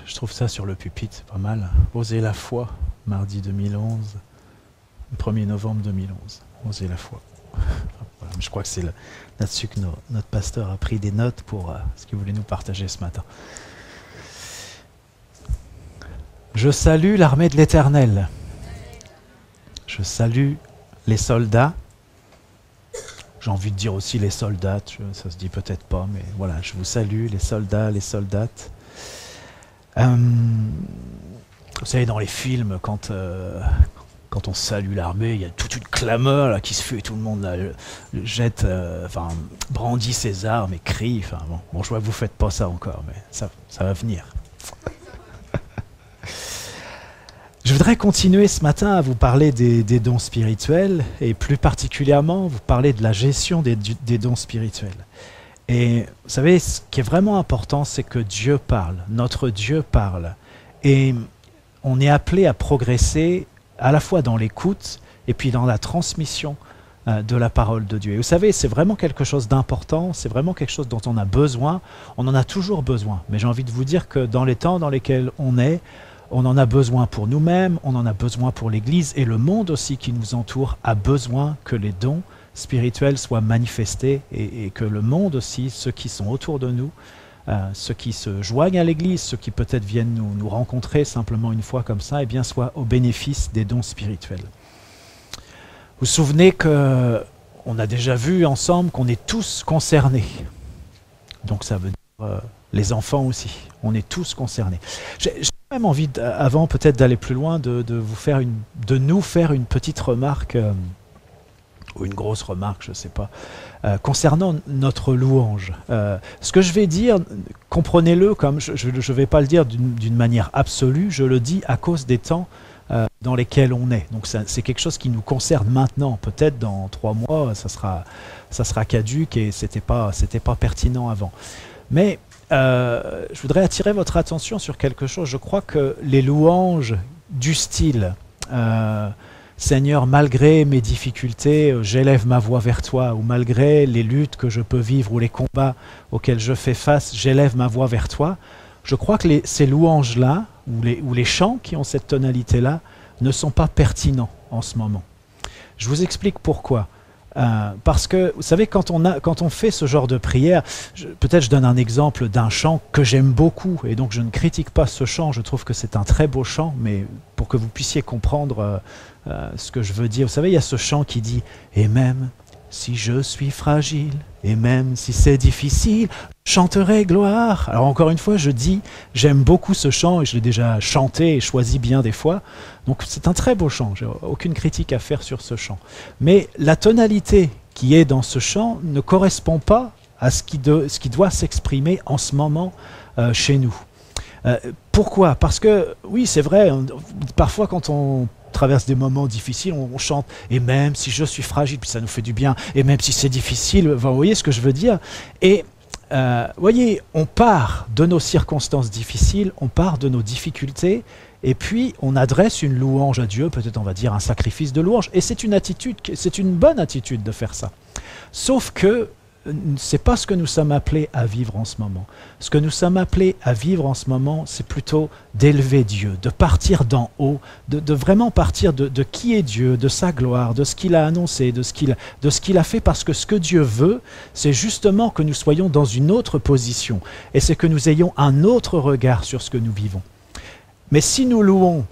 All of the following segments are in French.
Je trouve ça sur le pupitre, c'est pas mal. Oser la foi, mardi 2011, le 1er novembre 2011. Oser la foi. Voilà, je crois que c'est là-dessus que notre pasteur a pris des notes pour ce qu'il voulait nous partager ce matin. Je salue l'armée de l'Éternel. Je salue les soldats. J'ai envie de dire aussi les soldates, ça se dit peut-être pas, mais voilà, je vous salue, les soldats, les soldates. Vous savez, dans les films, quand on salue l'armée, il y a toute une clameur là, qui se fait, tout le monde là, jette, brandit ses armes et crie. Bon, je vois que vous ne faites pas ça encore, mais ça va venir. Je voudrais continuer ce matin à vous parler des dons spirituels et plus particulièrement vous parler de la gestion des dons spirituels. Et vous savez, ce qui est vraiment important, c'est que Dieu parle, notre Dieu parle. Et on est appelé à progresser à la fois dans l'écoute et puis dans la transmission de la parole de Dieu. Et vous savez, c'est vraiment quelque chose d'important, c'est vraiment quelque chose dont on a besoin, on en a toujours besoin. Mais j'ai envie de vous dire que dans les temps dans lesquels on en a besoin pour nous-mêmes, on en a besoin pour l'Église et le monde aussi qui nous entoure a besoin que les dons spirituels soient manifestés et que le monde aussi, ceux qui sont autour de nous, ceux qui se joignent à l'Église, ceux qui peut-être viennent nous rencontrer simplement une fois comme ça, eh bien soient au bénéfice des dons spirituels. Vous vous souvenez qu'on a déjà vu ensemble qu'on est tous concernés. Donc ça veut dire les enfants aussi, on est tous concernés. J'ai même envie, avant peut-être d'aller plus loin, de nous faire une petite remarque, ou une grosse remarque, je ne sais pas, concernant notre louange. Ce que je vais dire, comprenez-le comme, je ne vais pas le dire d'une manière absolue, je le dis à cause des temps dans lesquels on est. Donc c'est quelque chose qui nous concerne maintenant. Peut-être dans 3 mois, ça sera caduc et c'était pas pertinent avant. Mais je voudrais attirer votre attention sur quelque chose. Je crois que les louanges du style Seigneur, malgré mes difficultés, j'élève ma voix vers toi, ou malgré les luttes que je peux vivre ou les combats auxquels je fais face, j'élève ma voix vers toi. Je crois que ces louanges-là, ou les chants qui ont cette tonalité-là, ne sont pas pertinents en ce moment. Je vous explique pourquoi. Parce que, vous savez, quand on fait ce genre de prière, peut-être je donne un exemple d'un chant que j'aime beaucoup, et donc je ne critique pas ce chant, je trouve que c'est un très beau chant, mais pour que vous puissiez comprendre ce que je veux dire, vous savez, il y a ce chant qui dit « Et même si je suis fragile, et même si c'est difficile, je chanterai gloire ». Alors encore une fois, je dis, j'aime beaucoup ce chant, et je l'ai déjà chanté et choisi bien des fois, donc c'est un très beau chant, j'ai aucune critique à faire sur ce chant. Mais la tonalité qui est dans ce chant ne correspond pas à ce qui doit s'exprimer en ce moment chez nous. Pourquoi? Parce que, oui, c'est vrai, parfois quand on traverse des moments difficiles, on chante « Et même si je suis fragile », puis ça nous fait du bien, « Et même si c'est difficile », vous voyez ce que je veux dire? Et voyez, on part de nos circonstances difficiles, on part de nos difficultés, et puis on adresse une louange à Dieu, peut-être on va dire un sacrifice de louange, et c'est une bonne attitude de faire ça. Sauf que c'est pas ce que nous sommes appelés à vivre en ce moment. Ce que nous sommes appelés à vivre en ce moment, c'est plutôt d'élever Dieu, de partir d'en haut, de vraiment partir de qui est Dieu, de sa gloire, de ce qu'il a annoncé, de ce qu'il a fait, parce que ce que Dieu veut, c'est justement que nous soyons dans une autre position, et c'est que nous ayons un autre regard sur ce que nous vivons. Mais si nous louons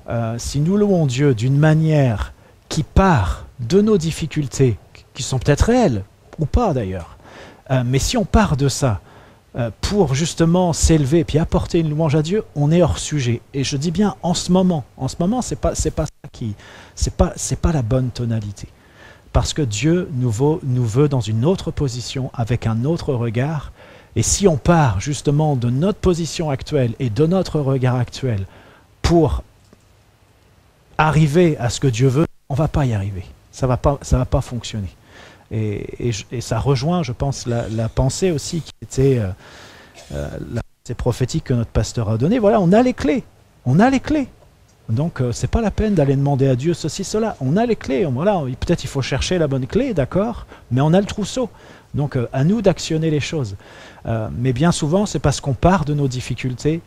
Dieu d'une manière qui part de nos difficultés, qui sont peut-être réelles, ou pas d'ailleurs, mais si on part de ça pour justement s'élever puis apporter une louange à Dieu, on est hors sujet. Et je dis bien en ce moment, c'est pas la bonne tonalité. Parce que Dieu nous veut dans une autre position, avec un autre regard. Et si on part justement de notre position actuelle et de notre regard actuel pour arriver à ce que Dieu veut, on ne va pas y arriver. Ça va pas fonctionner. Et ça rejoint, je pense, la pensée aussi qui était la pensée prophétique que notre pasteur a donnée. Voilà, on a les clés. Donc, c'est pas la peine d'aller demander à Dieu ceci, cela. On a les clés. Voilà, peut-être il faut chercher la bonne clé, d'accord, mais on a le trousseau. Donc, à nous d'actionner les choses. Mais bien souvent, c'est parce qu'on part de nos difficultés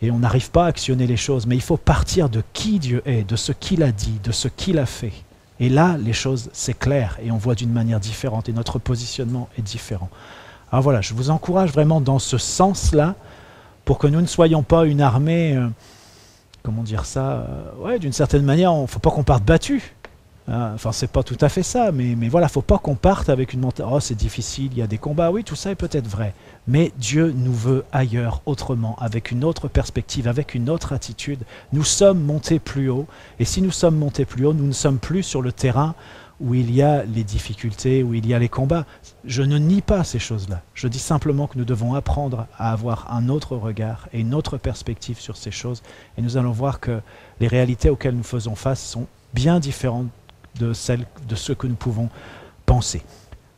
et on n'arrive pas à actionner les choses. Mais il faut partir de qui Dieu est, de ce qu'il a dit, de ce qu'il a fait. Et là, les choses, c'est clair et on voit d'une manière différente et notre positionnement est différent. Alors voilà, je vous encourage vraiment dans ce sens-là pour que nous ne soyons pas une armée, comment dire ça, ouais, d'une certaine manière, il ne faut pas qu'on parte battu. Enfin, c'est pas tout à fait ça, mais voilà, faut pas qu'on parte avec une mentalité, oh c'est difficile, il y a des combats, oui, tout ça est peut-être vrai, mais Dieu nous veut ailleurs, autrement, avec une autre perspective, avec une autre attitude. Nous sommes montés plus haut, et si nous sommes montés plus haut, nous ne sommes plus sur le terrain où il y a les difficultés, où il y a les combats. Je ne nie pas ces choses-là, je dis simplement que nous devons apprendre à avoir un autre regard et une autre perspective sur ces choses, et nous allons voir que les réalités auxquelles nous faisons face sont bien différentes de ce que nous pouvons penser.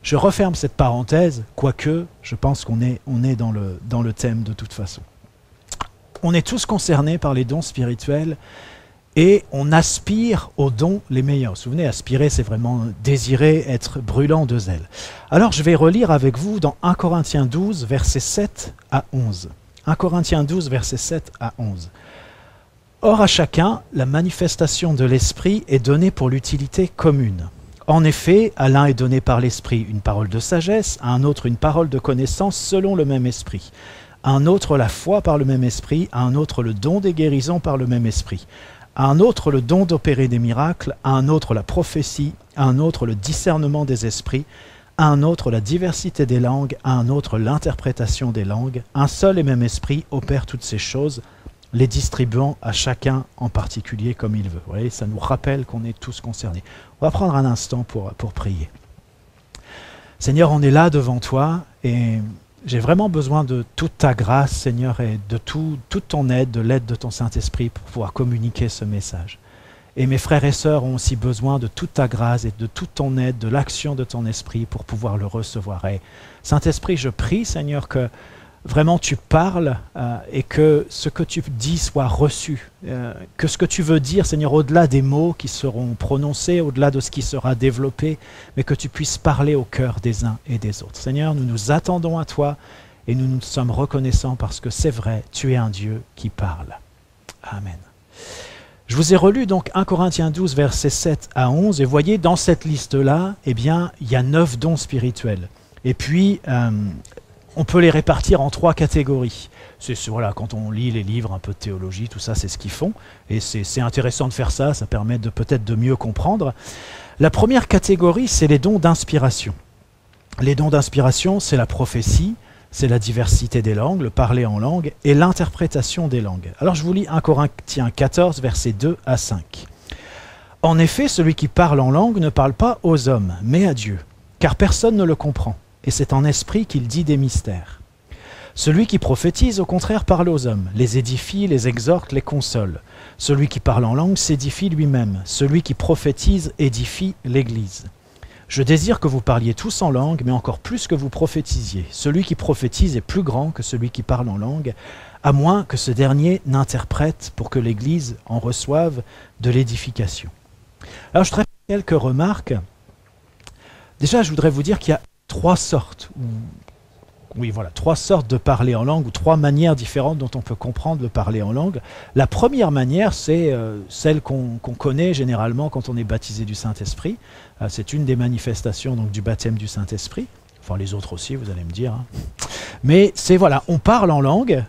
Je referme cette parenthèse, quoique je pense qu'on est dans le thème de toute façon. On est tous concernés par les dons spirituels et on aspire aux dons les meilleurs. Vous vous souvenez, aspirer, c'est vraiment désirer, être brûlant de zèle. Alors je vais relire avec vous dans 1 Corinthiens 12, versets 7 à 11. 1 Corinthiens 12, versets 7 à 11. Or à chacun, la manifestation de l'Esprit est donnée pour l'utilité commune. En effet, à l'un est donné par l'Esprit une parole de sagesse, à un autre une parole de connaissance selon le même Esprit, à un autre la foi par le même Esprit, à un autre le don des guérisons par le même Esprit, à un autre le don d'opérer des miracles, à un autre la prophétie, à un autre le discernement des esprits, à un autre la diversité des langues, à un autre l'interprétation des langues. Un seul et même Esprit opère toutes ces choses, les distribuant à chacun en particulier comme il veut. Vous voyez, ça nous rappelle qu'on est tous concernés. On va prendre un instant pour prier. Seigneur, on est là devant toi et j'ai vraiment besoin de toute ta grâce, Seigneur, et de toute ton aide, de l'aide de ton Saint-Esprit pour pouvoir communiquer ce message. Et mes frères et sœurs ont aussi besoin de toute ta grâce et de toute ton aide, de l'action de ton Esprit pour pouvoir le recevoir. Et Saint-Esprit, je prie, Seigneur, que vraiment tu parles et que ce que tu dis soit reçu, que ce que tu veux dire, Seigneur, au-delà des mots qui seront prononcés, au-delà de ce qui sera développé, mais que tu puisses parler au cœur des uns et des autres. Seigneur, nous nous attendons à toi et nous nous sommes reconnaissants parce que c'est vrai, tu es un Dieu qui parle. Amen. Je vous ai relu donc 1 Corinthiens 12, versets 7 à 11, et voyez, dans cette liste-là, eh bien, il y a 9 dons spirituels. Et puis, on peut les répartir en 3 catégories. Voilà, quand on lit les livres un peu de théologie, tout ça, c'est ce qu'ils font. Et c'est intéressant de faire ça, ça permet peut-être de mieux comprendre. La première catégorie, c'est les dons d'inspiration. Les dons d'inspiration, c'est la prophétie, c'est la diversité des langues, le parler en langue et l'interprétation des langues. Alors je vous lis 1 Corinthiens 14, versets 2 à 5. « En effet, celui qui parle en langue ne parle pas aux hommes, mais à Dieu, car personne ne le comprend. Et c'est en esprit qu'il dit des mystères. Celui qui prophétise, au contraire, parle aux hommes, les édifie, les exhorte, les console. Celui qui parle en langue s'édifie lui-même. Celui qui prophétise édifie l'Église. Je désire que vous parliez tous en langue, mais encore plus que vous prophétisiez. Celui qui prophétise est plus grand que celui qui parle en langue, à moins que ce dernier n'interprète pour que l'Église en reçoive de l'édification. » Alors je voudrais faire quelques remarques. Déjà, je voudrais vous dire qu'il y a 3 sortes, trois sortes de parler en langue, ou 3 manières différentes dont on peut comprendre le parler en langue. La première manière, c'est celle qu'on connaît généralement quand on est baptisé du Saint-Esprit. C'est une des manifestations donc, du baptême du Saint-Esprit. Enfin, les autres aussi, vous allez me dire. Hein. Mais c'est, voilà, on parle en langue,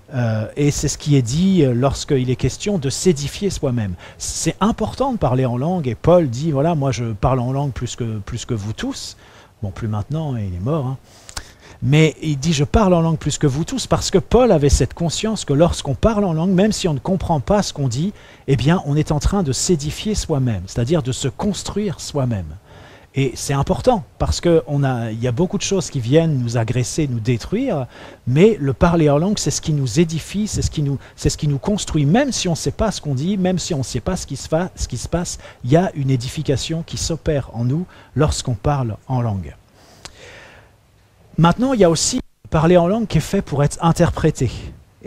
et c'est ce qui est dit lorsqu'il est question de s'édifier soi-même. C'est important de parler en langue, et Paul dit, voilà, moi je parle en langue plus que vous tous. Bon, plus maintenant, il est mort. Hein. Mais il dit, je parle en langue plus que vous tous, parce que Paul avait cette conscience que lorsqu'on parle en langue, même si on ne comprend pas ce qu'on dit, eh bien, on est en train de s'édifier soi-même, c'est-à-dire de se construire soi-même. Et c'est important, parce qu'il y a beaucoup de choses qui viennent nous agresser, nous détruire, mais le parler en langue, c'est ce qui nous édifie, c'est ce qui nous construit, même si on ne sait pas ce qu'on dit, même si on ne sait pas ce qui se passe, il y a une édification qui s'opère en nous lorsqu'on parle en langue. Maintenant, il y a aussi le parler en langue qui est fait pour être interprété.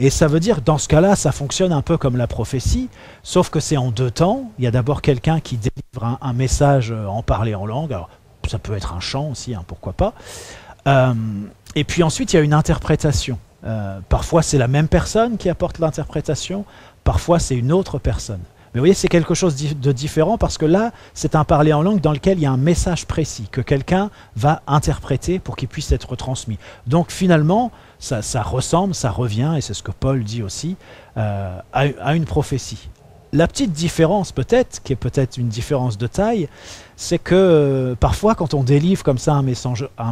Et ça veut dire que dans ce cas-là, ça fonctionne un peu comme la prophétie, sauf que c'est en 2 temps. Il y a d'abord quelqu'un qui délivre un message en parler en langue. Alors, ça peut être un chant aussi, hein, pourquoi pas. Et puis ensuite, il y a une interprétation. Parfois c'est la même personne qui apporte l'interprétation, parfois c'est une autre personne. Mais vous voyez, c'est quelque chose de différent parce que là, c'est un parler en langue dans lequel il y a un message précis que quelqu'un va interpréter pour qu'il puisse être transmis. Donc finalement, ça ressemble, ça revient, et c'est ce que Paul dit aussi, à une prophétie. La petite différence peut-être, qui est peut-être une différence de taille, c'est que parfois quand on délivre comme ça un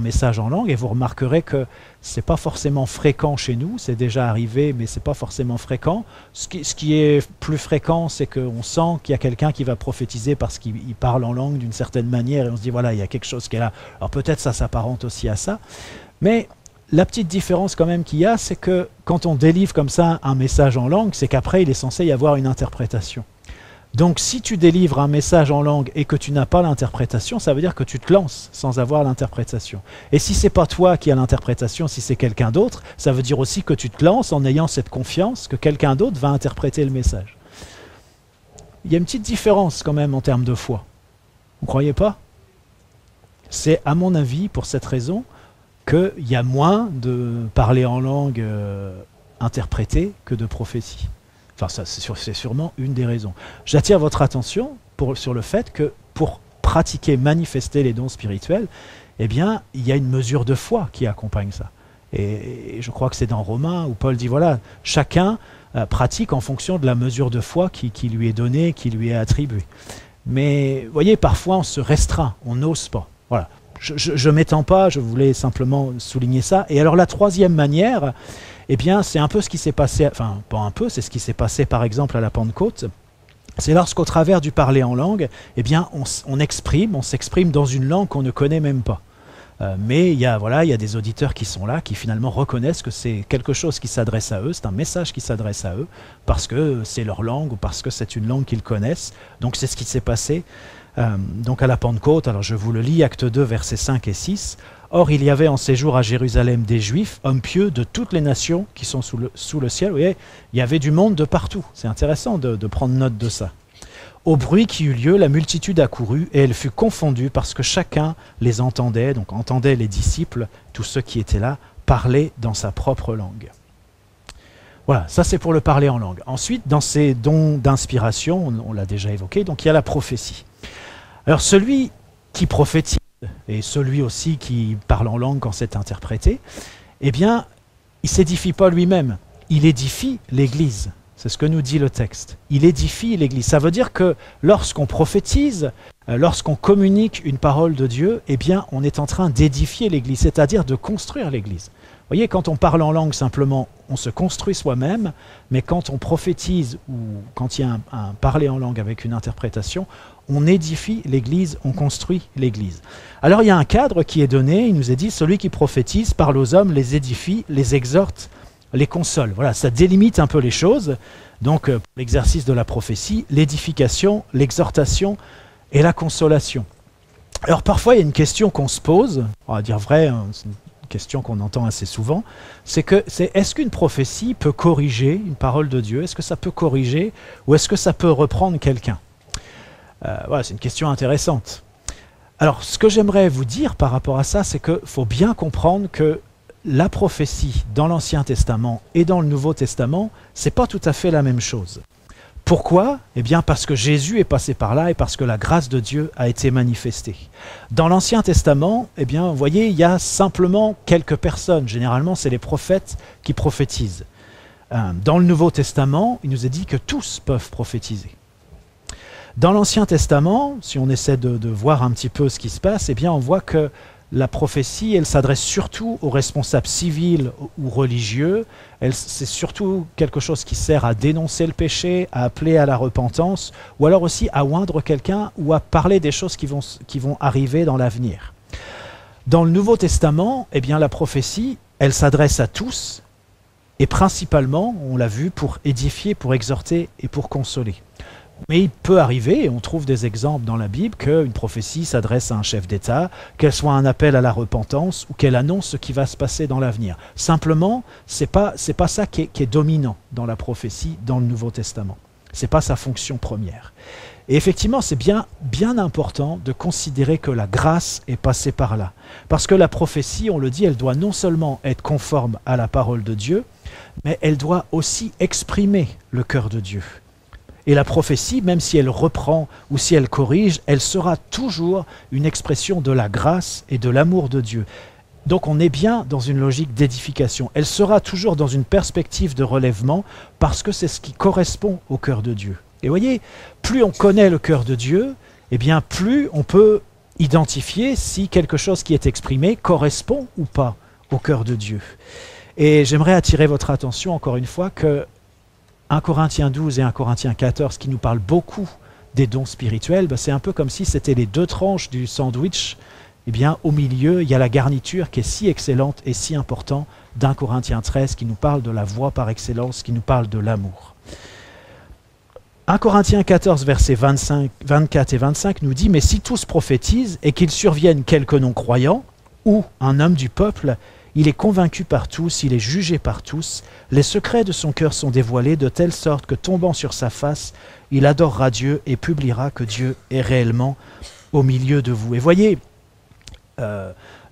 message en langue, et vous remarquerez que c'est pas forcément fréquent chez nous, c'est déjà arrivé, mais c'est pas forcément fréquent. Ce qui est plus fréquent, c'est qu'on sent qu'il y a quelqu'un qui va prophétiser parce qu'il parle en langue d'une certaine manière, et on se dit voilà, il y a quelque chose qui est là. Alors peut-être ça s'apparente aussi à ça, mais la petite différence quand même qu'il y a, c'est que quand on délivre comme ça un message en langue, c'est qu'après il est censé y avoir une interprétation. Donc si tu délivres un message en langue et que tu n'as pas l'interprétation, ça veut dire que tu te lances sans avoir l'interprétation. Et si c'est pas toi qui as l'interprétation, si c'est quelqu'un d'autre, ça veut dire aussi que tu te lances en ayant cette confiance que quelqu'un d'autre va interpréter le message. Il y a une petite différence quand même en termes de foi. Vous ne croyez pas? C'est à mon avis pour cette raison qu'il y a moins de parler en langue interprétée que de prophétie. Enfin, ça, c'est sûrement une des raisons. J'attire votre attention sur le fait que pour pratiquer, manifester les dons spirituels, eh bien, il y a une mesure de foi qui accompagne ça. Et je crois que c'est dans Romains où Paul dit, voilà, chacun pratique en fonction de la mesure de foi qui lui est donnée, qui lui est attribuée. Mais, vous voyez, parfois on se restreint, on n'ose pas. Voilà. Je m'étends pas, je voulais simplement souligner ça. Et alors la troisième manière, eh bien, c'est un peu ce qui s'est passé, enfin, pas un peu, c'est ce qui s'est passé par exemple à la Pentecôte. C'est lorsqu'au travers du parler en langue, eh bien, on s'exprime dans une langue qu'on ne connaît même pas. Mais il y a des auditeurs qui sont là, qui finalement reconnaissent que c'est quelque chose qui s'adresse à eux, c'est un message qui s'adresse à eux, parce que c'est leur langue ou parce que c'est une langue qu'ils connaissent. Donc c'est ce qui s'est passé donc à la Pentecôte. Alors je vous le lis, Acte 2, versets 5 et 6. « Or il y avait en séjour à Jérusalem des Juifs, hommes pieux de toutes les nations qui sont sous le ciel. » Vous voyez, il y avait du monde de partout. C'est intéressant de prendre note de ça. Au bruit qui eut lieu, la multitude accourut et elle fut confondue parce que chacun les entendait, donc entendait les disciples, tous ceux qui étaient là, parler dans sa propre langue. Voilà, ça c'est pour le parler en langue. Ensuite, dans ces dons d'inspiration, on l'a déjà évoqué, donc il y a la prophétie. Alors celui qui prophétise, et celui aussi qui parle en langue quand c'est interprété, eh bien, il ne s'édifie pas lui-même, il édifie l'Église. C'est ce que nous dit le texte. Il édifie l'Église. Ça veut dire que lorsqu'on prophétise, lorsqu'on communique une parole de Dieu, eh bien, on est en train d'édifier l'Église, c'est-à-dire de construire l'Église. Vous voyez, quand on parle en langue simplement, on se construit soi-même, mais quand on prophétise ou quand il y a un parler en langue avec une interprétation, on édifie l'Église, on construit l'Église. Alors il y a un cadre qui est donné, il nous est dit, celui qui prophétise parle aux hommes, les édifie, les exhorte, les console. Voilà, ça délimite un peu les choses. Donc pour l'exercice de la prophétie, l'édification, l'exhortation et la consolation. Alors parfois il y a une question qu'on se pose, on va dire vrai, hein, c'est une question qu'on entend assez souvent, est-ce qu'une prophétie peut corriger une parole de Dieu? Est-ce que ça peut corriger ou est-ce que ça peut reprendre quelqu'un? Voilà, c'est une question intéressante. Alors, ce que j'aimerais vous dire par rapport à ça, c'est qu'il faut bien comprendre que la prophétie dans l'Ancien Testament et dans le Nouveau Testament, c'est pas tout à fait la même chose. Pourquoi? Eh bien parce que Jésus est passé par là et parce que la grâce de Dieu a été manifestée. Dans l'Ancien Testament, eh bien, vous voyez, il y a simplement quelques personnes. Généralement, c'est les prophètes qui prophétisent. Dans le Nouveau Testament, il nous est dit que tous peuvent prophétiser. Dans l'Ancien Testament, si on essaie de voir un petit peu ce qui se passe, eh bien, on voit que la prophétie, elle s'adresse surtout aux responsables civils ou religieux. C'est surtout quelque chose qui sert à dénoncer le péché, à appeler à la repentance, ou alors aussi à oindre quelqu'un ou à parler des choses qui vont arriver dans l'avenir. Dans le Nouveau Testament, eh bien, la prophétie, elle s'adresse à tous, et principalement, on l'a vu, pour édifier, pour exhorter et pour consoler. Mais il peut arriver, et on trouve des exemples dans la Bible, qu'une prophétie s'adresse à un chef d'État, qu'elle soit un appel à la repentance ou qu'elle annonce ce qui va se passer dans l'avenir. Simplement, c'est pas ça qui est dominant dans la prophétie dans le Nouveau Testament. C'est pas sa fonction première. Et effectivement, c'est bien important de considérer que la grâce est passée par là. Parce que la prophétie, on le dit, elle doit non seulement être conforme à la parole de Dieu, mais elle doit aussi exprimer le cœur de Dieu. Et la prophétie, même si elle reprend ou si elle corrige, elle sera toujours une expression de la grâce et de l'amour de Dieu. Donc on est bien dans une logique d'édification. Elle sera toujours dans une perspective de relèvement parce que c'est ce qui correspond au cœur de Dieu. Et voyez, plus on connaît le cœur de Dieu, eh bien plus on peut identifier si quelque chose qui est exprimé correspond ou pas au cœur de Dieu. Et j'aimerais attirer votre attention encore une fois que 1 Corinthiens 12 et 1 Corinthiens 14 qui nous parlent beaucoup des dons spirituels, c'est un peu comme si c'était les deux tranches du sandwich. Eh bien, au milieu, il y a la garniture qui est si excellente et si importante d'1 Corinthiens 13 qui nous parle de la voie par excellence, qui nous parle de l'amour. 1 Corinthiens 14, versets 24 et 25 nous dit « Mais si tous prophétisent et qu'il survienne quelque non-croyant ou un homme du peuple, il est convaincu par tous, il est jugé par tous, les secrets de son cœur sont dévoilés de telle sorte que tombant sur sa face, il adorera Dieu et publiera que Dieu est réellement au milieu de vous. » Et voyez,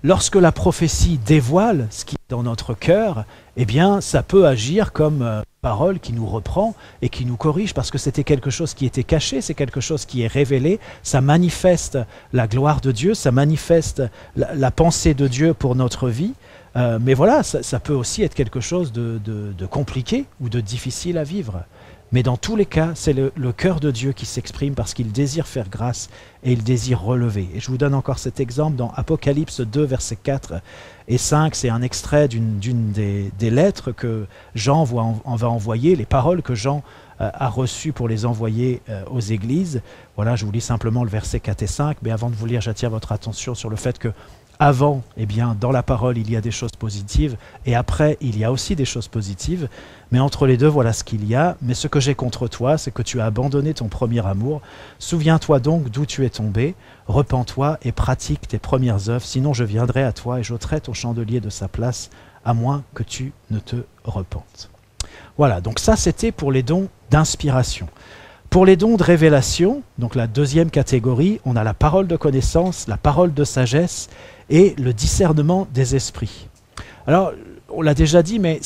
lorsque la prophétie dévoile ce qui est dans notre cœur, eh bien, ça peut agir comme parole qui nous reprend et qui nous corrige parce que c'était quelque chose qui était caché, c'est quelque chose qui est révélé, ça manifeste la gloire de Dieu, ça manifeste la pensée de Dieu pour notre vie. Mais voilà, ça peut aussi être quelque chose de compliqué ou de difficile à vivre. Mais dans tous les cas, c'est le cœur de Dieu qui s'exprime parce qu'il désire faire grâce et il désire relever. Et je vous donne encore cet exemple dans Apocalypse 2, versets 4 et 5. C'est un extrait d'une des lettres que Jean va envoyer, les paroles que Jean a reçues pour les envoyer aux églises. Voilà, je vous lis simplement le verset 4 et 5. Mais avant de vous lire, j'attire votre attention sur le fait que avant, eh bien, dans la parole, il y a des choses positives, et après, il y a aussi des choses positives. Mais entre les deux, voilà ce qu'il y a. Mais ce que j'ai contre toi, c'est que tu as abandonné ton premier amour. Souviens-toi donc d'où tu es tombé, repens-toi et pratique tes premières œuvres, sinon je viendrai à toi et j'ôterai ton chandelier de sa place, à moins que tu ne te repentes. Voilà, donc ça c'était pour les dons d'inspiration. Pour les dons de révélation, donc la deuxième catégorie, on a la parole de connaissance, la parole de sagesse et le discernement des esprits. Alors, on l'a déjà dit, mais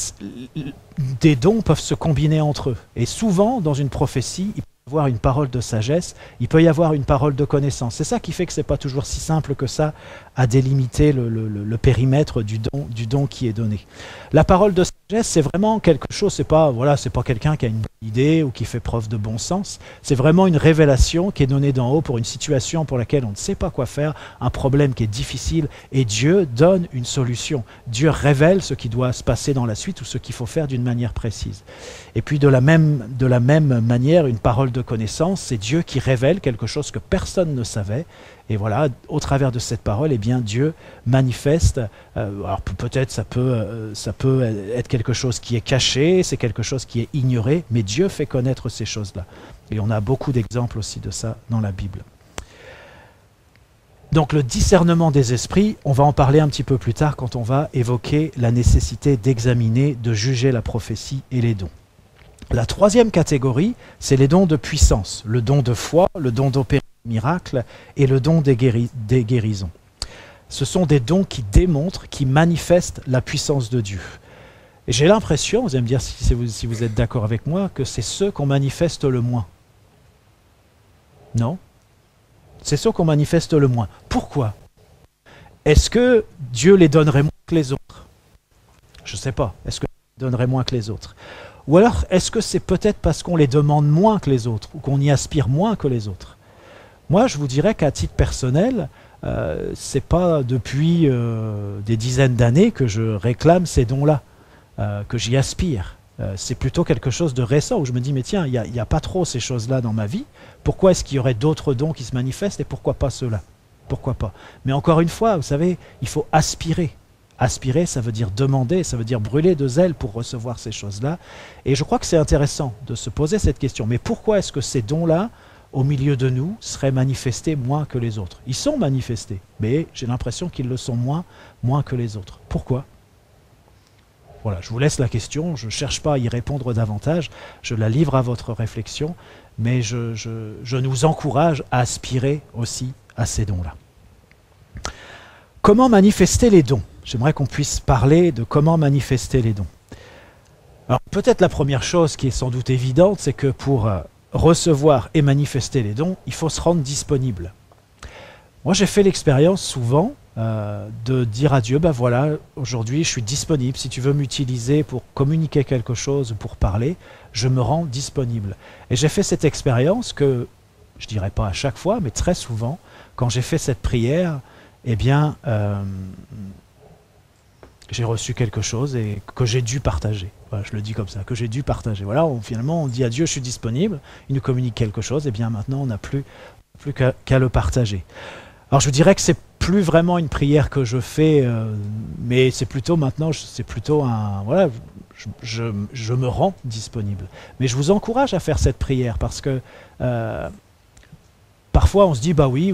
des dons peuvent se combiner entre eux. Et souvent, dans une prophétie, il peut y avoir une parole de sagesse, il peut y avoir une parole de connaissance. C'est ça qui fait que ce n'est pas toujours si simple que ça à délimiter le périmètre du don qui est donné. La parole de sagesse, c'est vraiment quelque chose, c'est pas quelqu'un qui a une idée ou qui fait preuve de bon sens. C'est vraiment une révélation qui est donnée d'en haut pour une situation pour laquelle on ne sait pas quoi faire, un problème qui est difficile, et Dieu donne une solution. Dieu révèle ce qui doit se passer dans la suite ou ce qu'il faut faire d'une manière précise. Et puis de la même manière, une parole de connaissance, c'est Dieu qui révèle quelque chose que personne ne savait. Et voilà, au travers de cette parole, eh bien, Dieu manifeste. Alors peut-être ça peut être quelque chose qui est caché, c'est quelque chose qui est ignoré, mais Dieu fait connaître ces choses-là. Et on a beaucoup d'exemples aussi de ça dans la Bible. Donc le discernement des esprits, on va en parler un petit peu plus tard quand on va évoquer la nécessité d'examiner, de juger la prophétie et les dons. La troisième catégorie, c'est les dons de puissance, le don de foi, le don d'opérer des miracles et le don des guérisons. Ce sont des dons qui démontrent, qui manifestent la puissance de Dieu. Et j'ai l'impression, vous allez me dire si vous êtes d'accord avec moi, que c'est ceux qu'on manifeste le moins. Non ? C'est ceux qu'on manifeste le moins. Pourquoi ? Est-ce que Dieu les donnerait moins que les autres ? Je ne sais pas. Est-ce que Dieu les donnerait moins que les autres ? Ou alors, est-ce que c'est peut-être parce qu'on les demande moins que les autres, ou qu'on y aspire moins que les autres ? Moi, je vous dirais qu'à titre personnel, c'est pas depuis des dizaines d'années que je réclame ces dons-là, que j'y aspire. C'est plutôt quelque chose de récent où je me dis, mais tiens, il n'y a pas trop ces choses-là dans ma vie. Pourquoi est-ce qu'il y aurait d'autres dons qui se manifestent et pourquoi pas ceux-là ? Pourquoi pas ? Mais encore une fois, vous savez, il faut aspirer. Aspirer, ça veut dire demander, ça veut dire brûler de zèle pour recevoir ces choses-là. Et je crois que c'est intéressant de se poser cette question. Mais pourquoi est-ce que ces dons-là, au milieu de nous, seraient manifestés moins que les autres ? Ils sont manifestés, mais j'ai l'impression qu'ils le sont moins que les autres. Pourquoi ? Voilà, je vous laisse la question, je ne cherche pas à y répondre davantage, je la livre à votre réflexion, mais je nous encourage à aspirer aussi à ces dons-là. Comment manifester les dons? J'aimerais qu'on puisse parler de comment manifester les dons. Alors peut-être la première chose qui est sans doute évidente, c'est que pour recevoir et manifester les dons, il faut se rendre disponible. Moi j'ai fait l'expérience souvent de dire à Dieu, ben voilà, aujourd'hui je suis disponible, si tu veux m'utiliser pour communiquer quelque chose ou pour parler, je me rends disponible. Et j'ai fait cette expérience que, je dirais pas à chaque fois, mais très souvent, quand j'ai fait cette prière, eh bien, j'ai reçu quelque chose et que j'ai dû partager. Voilà, je le dis comme ça, que j'ai dû partager. Voilà, finalement, on dit à Dieu, je suis disponible, il nous communique quelque chose, et bien maintenant, on n'a plus qu'à le partager. Alors, je vous dirais que c'est plus vraiment une prière que je fais, mais c'est plutôt maintenant, c'est plutôt un... Voilà, je me rends disponible. Mais je vous encourage à faire cette prière parce que parfois, on se dit, bah oui,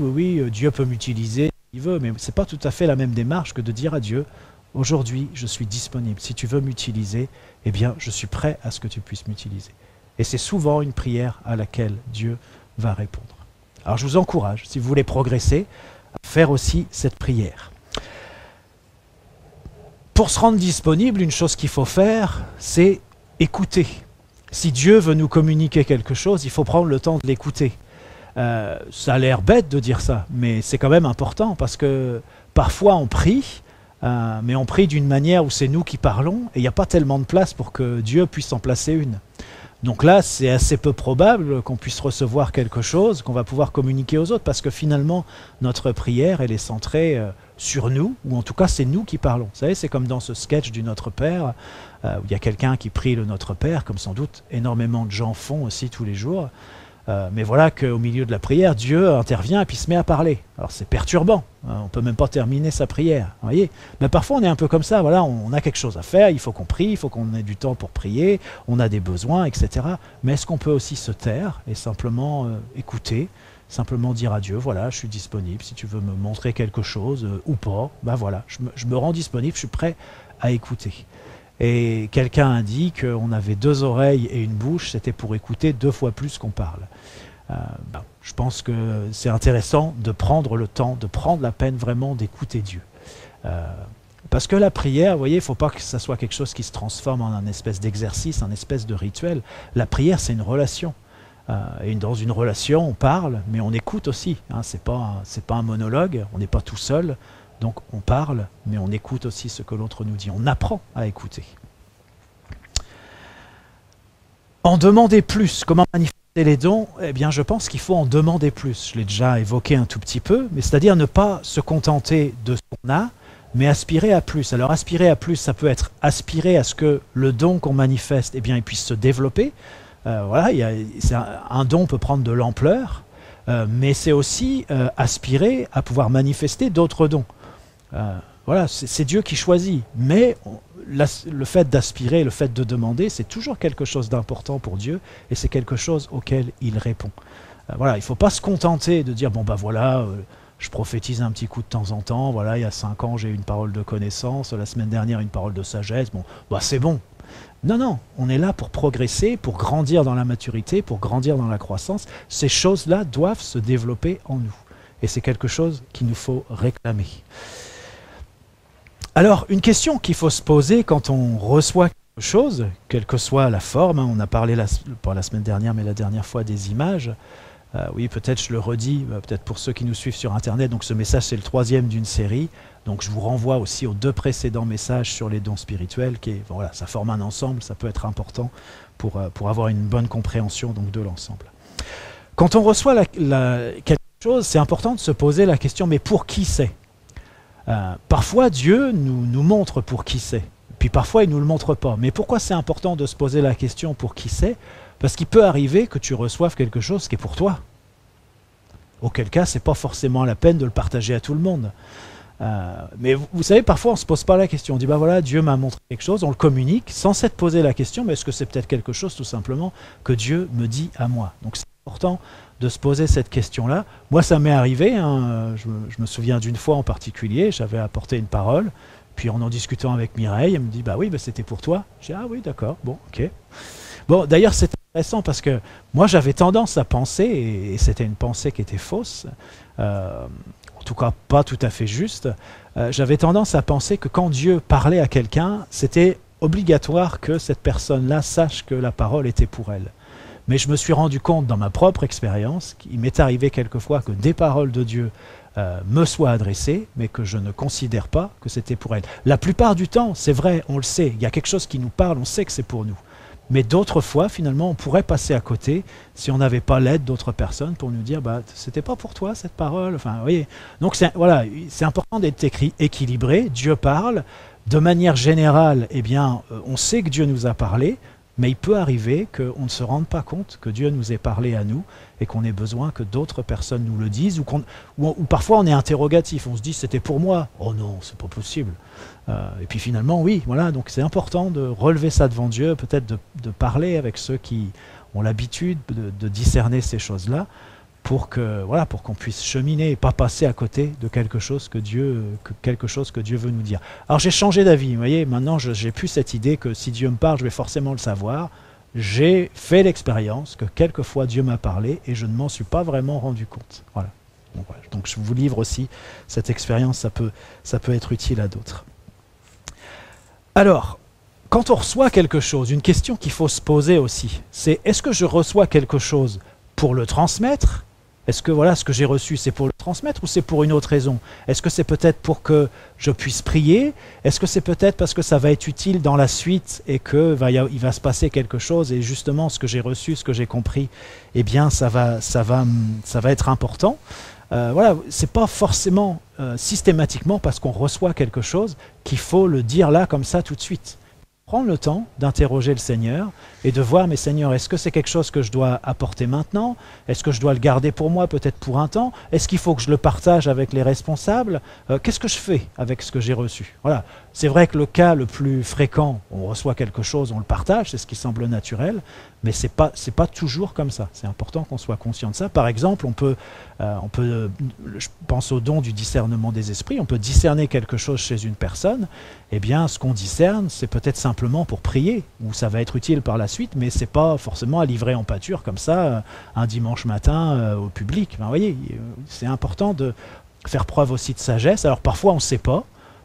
Dieu peut m'utiliser, il veut, mais c'est pas tout à fait la même démarche que de dire à Dieu, aujourd'hui, je suis disponible. Si tu veux m'utiliser, eh bien, je suis prêt à ce que tu puisses m'utiliser. Et c'est souvent une prière à laquelle Dieu va répondre. Alors, je vous encourage, si vous voulez progresser, à faire aussi cette prière. Pour se rendre disponible, une chose qu'il faut faire, c'est écouter. Si Dieu veut nous communiquer quelque chose, il faut prendre le temps de l'écouter. Ça a l'air bête de dire ça, mais c'est quand même important parce que parfois on prie, mais on prie d'une manière où c'est nous qui parlons et il n'y a pas tellement de place pour que Dieu puisse en placer une. Donc là, c'est assez peu probable qu'on puisse recevoir quelque chose, qu'on va pouvoir communiquer aux autres, parce que finalement, notre prière, elle est centrée sur nous, ou en tout cas, c'est nous qui parlons. Vous savez, c'est comme dans ce sketch du Notre Père, où il y a quelqu'un qui prie le Notre Père, comme sans doute énormément de gens font aussi tous les jours. Mais voilà qu'au milieu de la prière, Dieu intervient et puis se met à parler. Alors c'est perturbant, hein, on ne peut même pas terminer sa prière, voyez. Mais parfois on est un peu comme ça, voilà, on a quelque chose à faire, il faut qu'on prie, il faut qu'on ait du temps pour prier, on a des besoins, etc. Mais est-ce qu'on peut aussi se taire et simplement écouter, simplement dire à Dieu, voilà, je suis disponible, si tu veux me montrer quelque chose ou pas, ben voilà, je me rends disponible, je suis prêt à écouter. Et quelqu'un a dit qu'on avait 2 oreilles et une bouche, c'était pour écouter 2 fois plus qu'on parle. Je pense que c'est intéressant de prendre le temps, de prendre la peine vraiment d'écouter Dieu. Parce que la prière, vous voyez, il ne faut pas que ça soit quelque chose qui se transforme en un espèce d'exercice, un espèce de rituel. La prière, c'est une relation. Et dans une relation, on parle, mais on écoute aussi. Hein, c'est pas un monologue, on n'est pas tout seul. Donc on parle, mais on écoute aussi ce que l'autre nous dit. On apprend à écouter. En demander plus. Comment manifester les dons? Eh bien, je pense qu'il faut en demander plus. Je l'ai déjà évoqué un tout petit peu, mais c'est-à-dire ne pas se contenter de ce qu'on a, mais aspirer à plus. Alors aspirer à plus, ça peut être aspirer à ce que le don qu'on manifeste, eh bien, il puisse se développer. Voilà, un don peut prendre de l'ampleur, mais c'est aussi aspirer à pouvoir manifester d'autres dons. Voilà, c'est Dieu qui choisit, mais le fait d'aspirer, le fait de demander, c'est toujours quelque chose d'important pour Dieu, et c'est quelque chose auquel il répond. Voilà, il ne faut pas se contenter de dire, bon ben voilà, je prophétise un petit coup de temps en temps, voilà, il y a 5 ans j'ai eu une parole de connaissance, la semaine dernière une parole de sagesse, bon, bah c'est bon. Non, on est là pour progresser, pour grandir dans la maturité, pour grandir dans la croissance. Ces choses-là doivent se développer en nous, et c'est quelque chose qu'il nous faut réclamer. Alors, une question qu'il faut se poser quand on reçoit quelque chose, quelle que soit la forme, hein, on a parlé pas la semaine dernière, mais la dernière fois des images. Oui, peut-être je le redis, peut-être pour ceux qui nous suivent sur Internet, donc ce message c'est le 3e d'une série. Donc je vous renvoie aussi aux 2 précédents messages sur les dons spirituels, voilà, ça forme un ensemble, ça peut être important pour avoir une bonne compréhension donc, de l'ensemble. Quand on reçoit quelque chose, c'est important de se poser la question, mais pour qui c'est? Parfois Dieu nous montre pour qui c'est, puis parfois il ne nous le montre pas. Mais pourquoi c'est important de se poser la question pour qui c'est? Parce qu'il peut arriver que tu reçoives quelque chose qui est pour toi. Auquel cas, ce n'est pas forcément la peine de le partager à tout le monde. Mais vous savez, parfois on ne se pose pas la question. On dit, bah voilà, Dieu m'a montré quelque chose, on le communique sans s'être posé la question, mais est-ce que c'est peut-être quelque chose tout simplement que Dieu me dit à moi? Donc c'est important de se poser cette question-là. Moi, ça m'est arrivé, hein, je me souviens d'une fois en particulier, j'avais apporté une parole, Puis en discutant avec Mireille, elle me dit, bah oui, bah, c'était pour toi. J'ai dit, ah oui, d'accord, bon, ok. Bon, d'ailleurs, c'est intéressant parce que moi, j'avais tendance à penser, et c'était une pensée qui était fausse, en tout cas pas tout à fait juste, j'avais tendance à penser que quand Dieu parlait à quelqu'un, c'était obligatoire que cette personne-là sache que la parole était pour elle. Mais je me suis rendu compte dans ma propre expérience qu'il m'est arrivé quelquefois que des paroles de Dieu me soient adressées, mais que je ne considère pas que c'était pour elle. La plupart du temps, c'est vrai, on le sait, il y a quelque chose qui nous parle, on sait que c'est pour nous. Mais d'autres fois, finalement, on pourrait passer à côté si on n'avait pas l'aide d'autres personnes pour nous dire bah, c'était pas pour toi cette parole. Enfin, vous voyez. Donc, voilà, c'est important d'être équilibré. Dieu parle. De manière générale, eh bien, on sait que Dieu nous a parlé, mais il peut arriver qu'on ne se rende pas compte que Dieu nous ait parlé à nous et qu'on ait besoin que d'autres personnes nous le disent, ou parfois on est interrogatif, on se dit c'était pour moi. Oh non, c'est pas possible. Et puis finalement, oui, voilà, donc c'est important de relever ça devant Dieu, peut-être de parler avec ceux qui ont l'habitude de discerner ces choses-là, pour qu'on puisse cheminer et pas passer à côté de quelque chose que Dieu veut nous dire. Alors j'ai changé d'avis, vous voyez, maintenant j'ai plus cette idée que si Dieu me parle, je vais forcément le savoir. J'ai fait l'expérience que quelquefois Dieu m'a parlé et je ne m'en suis pas vraiment rendu compte. Voilà. Donc je vous livre aussi cette expérience, ça peut être utile à d'autres. Alors, quand on reçoit quelque chose, une question qu'il faut se poser aussi, c'est est-ce que je reçois quelque chose pour le transmettre ? Est-ce que voilà, ce que j'ai reçu, c'est pour le transmettre ou c'est pour une autre raison? Est-ce que c'est peut-être pour que je puisse prier? Est-ce que c'est peut-être parce que ça va être utile dans la suite et qu'il va se passer quelque chose et justement ce que j'ai reçu, ce que j'ai compris, eh bien ça va être important. Voilà, c'est pas forcément systématiquement parce qu'on reçoit quelque chose qu'il faut le dire là comme ça tout de suite. Prendre le temps d'interroger le Seigneur et de voir, mais Seigneur, est-ce que c'est quelque chose que je dois apporter maintenant? Est-ce que je dois le garder pour moi, peut-être pour un temps? Est-ce qu'il faut que je le partage avec les responsables? Qu'est-ce que je fais avec ce que j'ai reçu? Voilà. C'est vrai que le cas le plus fréquent, on reçoit quelque chose, on le partage, c'est ce qui semble naturel, mais c'est pas toujours comme ça. C'est important qu'on soit conscient de ça. Par exemple, je pense au don du discernement des esprits, on peut discerner quelque chose chez une personne, eh bien, ce qu'on discerne, c'est peut-être simplement pour prier, ou ça va être utile par la suite, mais c'est pas forcément à livrer en pâture comme ça, un dimanche matin au public. Enfin, vous voyez, c'est important de faire preuve aussi de sagesse. Alors parfois, on ne sait pas.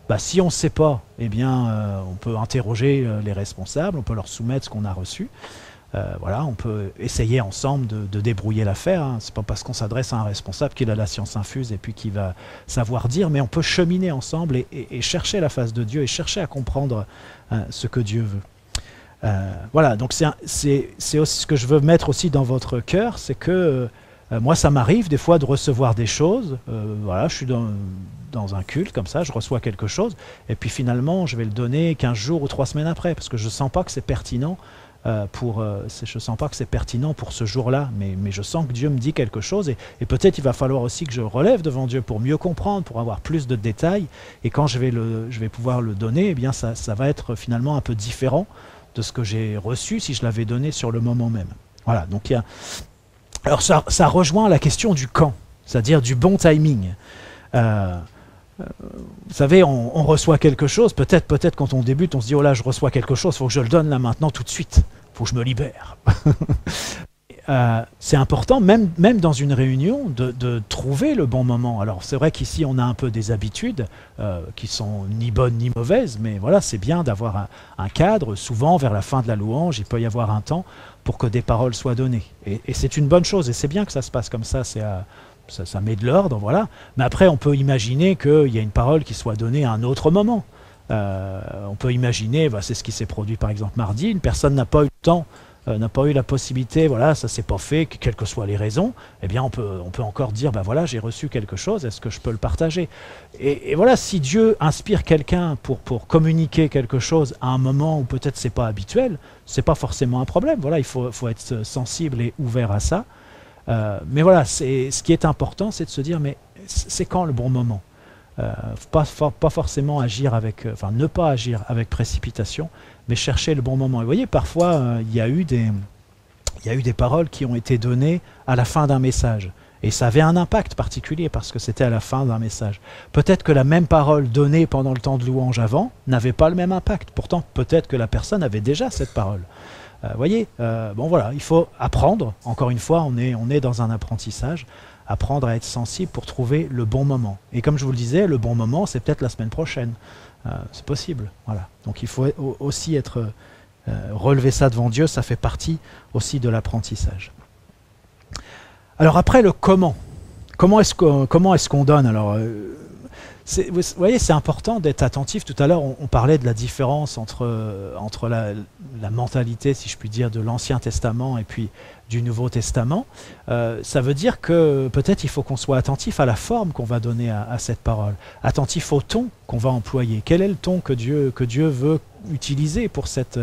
Bah, si on ne sait pas, eh bien, on peut interroger les responsables, on peut leur soumettre ce qu'on a reçu. Voilà, on peut essayer ensemble de débrouiller l'affaire. Hein. C'est pas parce qu'on s'adresse à un responsable qu'il a la science infuse et puis qu'il va savoir dire, mais on peut cheminer ensemble et chercher la face de Dieu et chercher à comprendre ce que Dieu veut. Voilà, donc c'est aussi ce que je veux mettre aussi dans votre cœur, c'est que moi ça m'arrive des fois de recevoir des choses. Voilà, je suis dans un culte comme ça, je reçois quelque chose et puis finalement je vais le donner 15 jours ou 3 semaines après parce que je sens pas que c'est pertinent. Je sens pas que c'est pertinent pour ce jour-là, mais je sens que Dieu me dit quelque chose et peut-être il va falloir aussi que je relève devant Dieu pour mieux comprendre, pour avoir plus de détails et quand je vais pouvoir le donner, eh bien ça va être finalement un peu différent de ce que j'ai reçu si je l'avais donné sur le moment même. Voilà, donc alors ça rejoint la question du quand, c'est-à-dire du bon timing. Vous savez, on reçoit quelque chose, peut-être quand on débute, on se dit « Oh là, je reçois quelque chose, il faut que je le donne là maintenant tout de suite, il faut que je me libère. » C'est important, même dans une réunion, de trouver le bon moment. Alors c'est vrai qu'ici, on a un peu des habitudes qui sont ni bonnes ni mauvaises, mais voilà, c'est bien d'avoir un cadre. Souvent, vers la fin de la louange, il peut y avoir un temps pour que des paroles soient données. Et c'est une bonne chose, et c'est bien que ça se passe comme ça, ça met de l'ordre, voilà. Mais après, on peut imaginer qu'il y a une parole qui soit donnée à un autre moment. On peut imaginer, c'est ce qui s'est produit par exemple mardi, une personne n'a pas eu le temps, n'a pas eu la possibilité, voilà, ça s'est pas fait, quelles que soient les raisons, eh bien on peut encore dire, voilà, j'ai reçu quelque chose, est-ce que je peux le partager? Et voilà, si Dieu inspire quelqu'un pour communiquer quelque chose à un moment où peut-être c'est pas habituel, c'est pas forcément un problème, voilà, il faut être sensible et ouvert à ça. Mais voilà, ce qui est important, c'est de se dire, mais c'est quand le bon moment? Pas forcément agir ne pas agir avec précipitation, mais chercher le bon moment. Et vous voyez, parfois, il y a eu des paroles qui ont été données à la fin d'un message. Et ça avait un impact particulier parce que c'était à la fin d'un message. Peut-être que la même parole donnée pendant le temps de louange avant n'avait pas le même impact. Pourtant, peut-être que la personne avait déjà cette parole. Voyez, bon voilà, il faut apprendre. Encore une fois, on est dans un apprentissage. Apprendre à être sensible pour trouver le bon moment. Et comme je vous le disais, le bon moment, c'est peut-être la semaine prochaine. C'est possible. Voilà. Donc il faut aussi relever ça devant Dieu, ça fait partie aussi de l'apprentissage. Alors après, le comment. Comment est-ce qu'on donne? Alors, vous voyez, c'est important d'être attentif. Tout à l'heure, on parlait de la différence entre la mentalité, si je puis dire, de l'Ancien Testament et puis du Nouveau Testament. Ça veut dire que peut-être il faut qu'on soit attentif à la forme qu'on va donner à cette parole, attentif au ton qu'on va employer. Quel est le ton que Dieu veut utiliser pour cette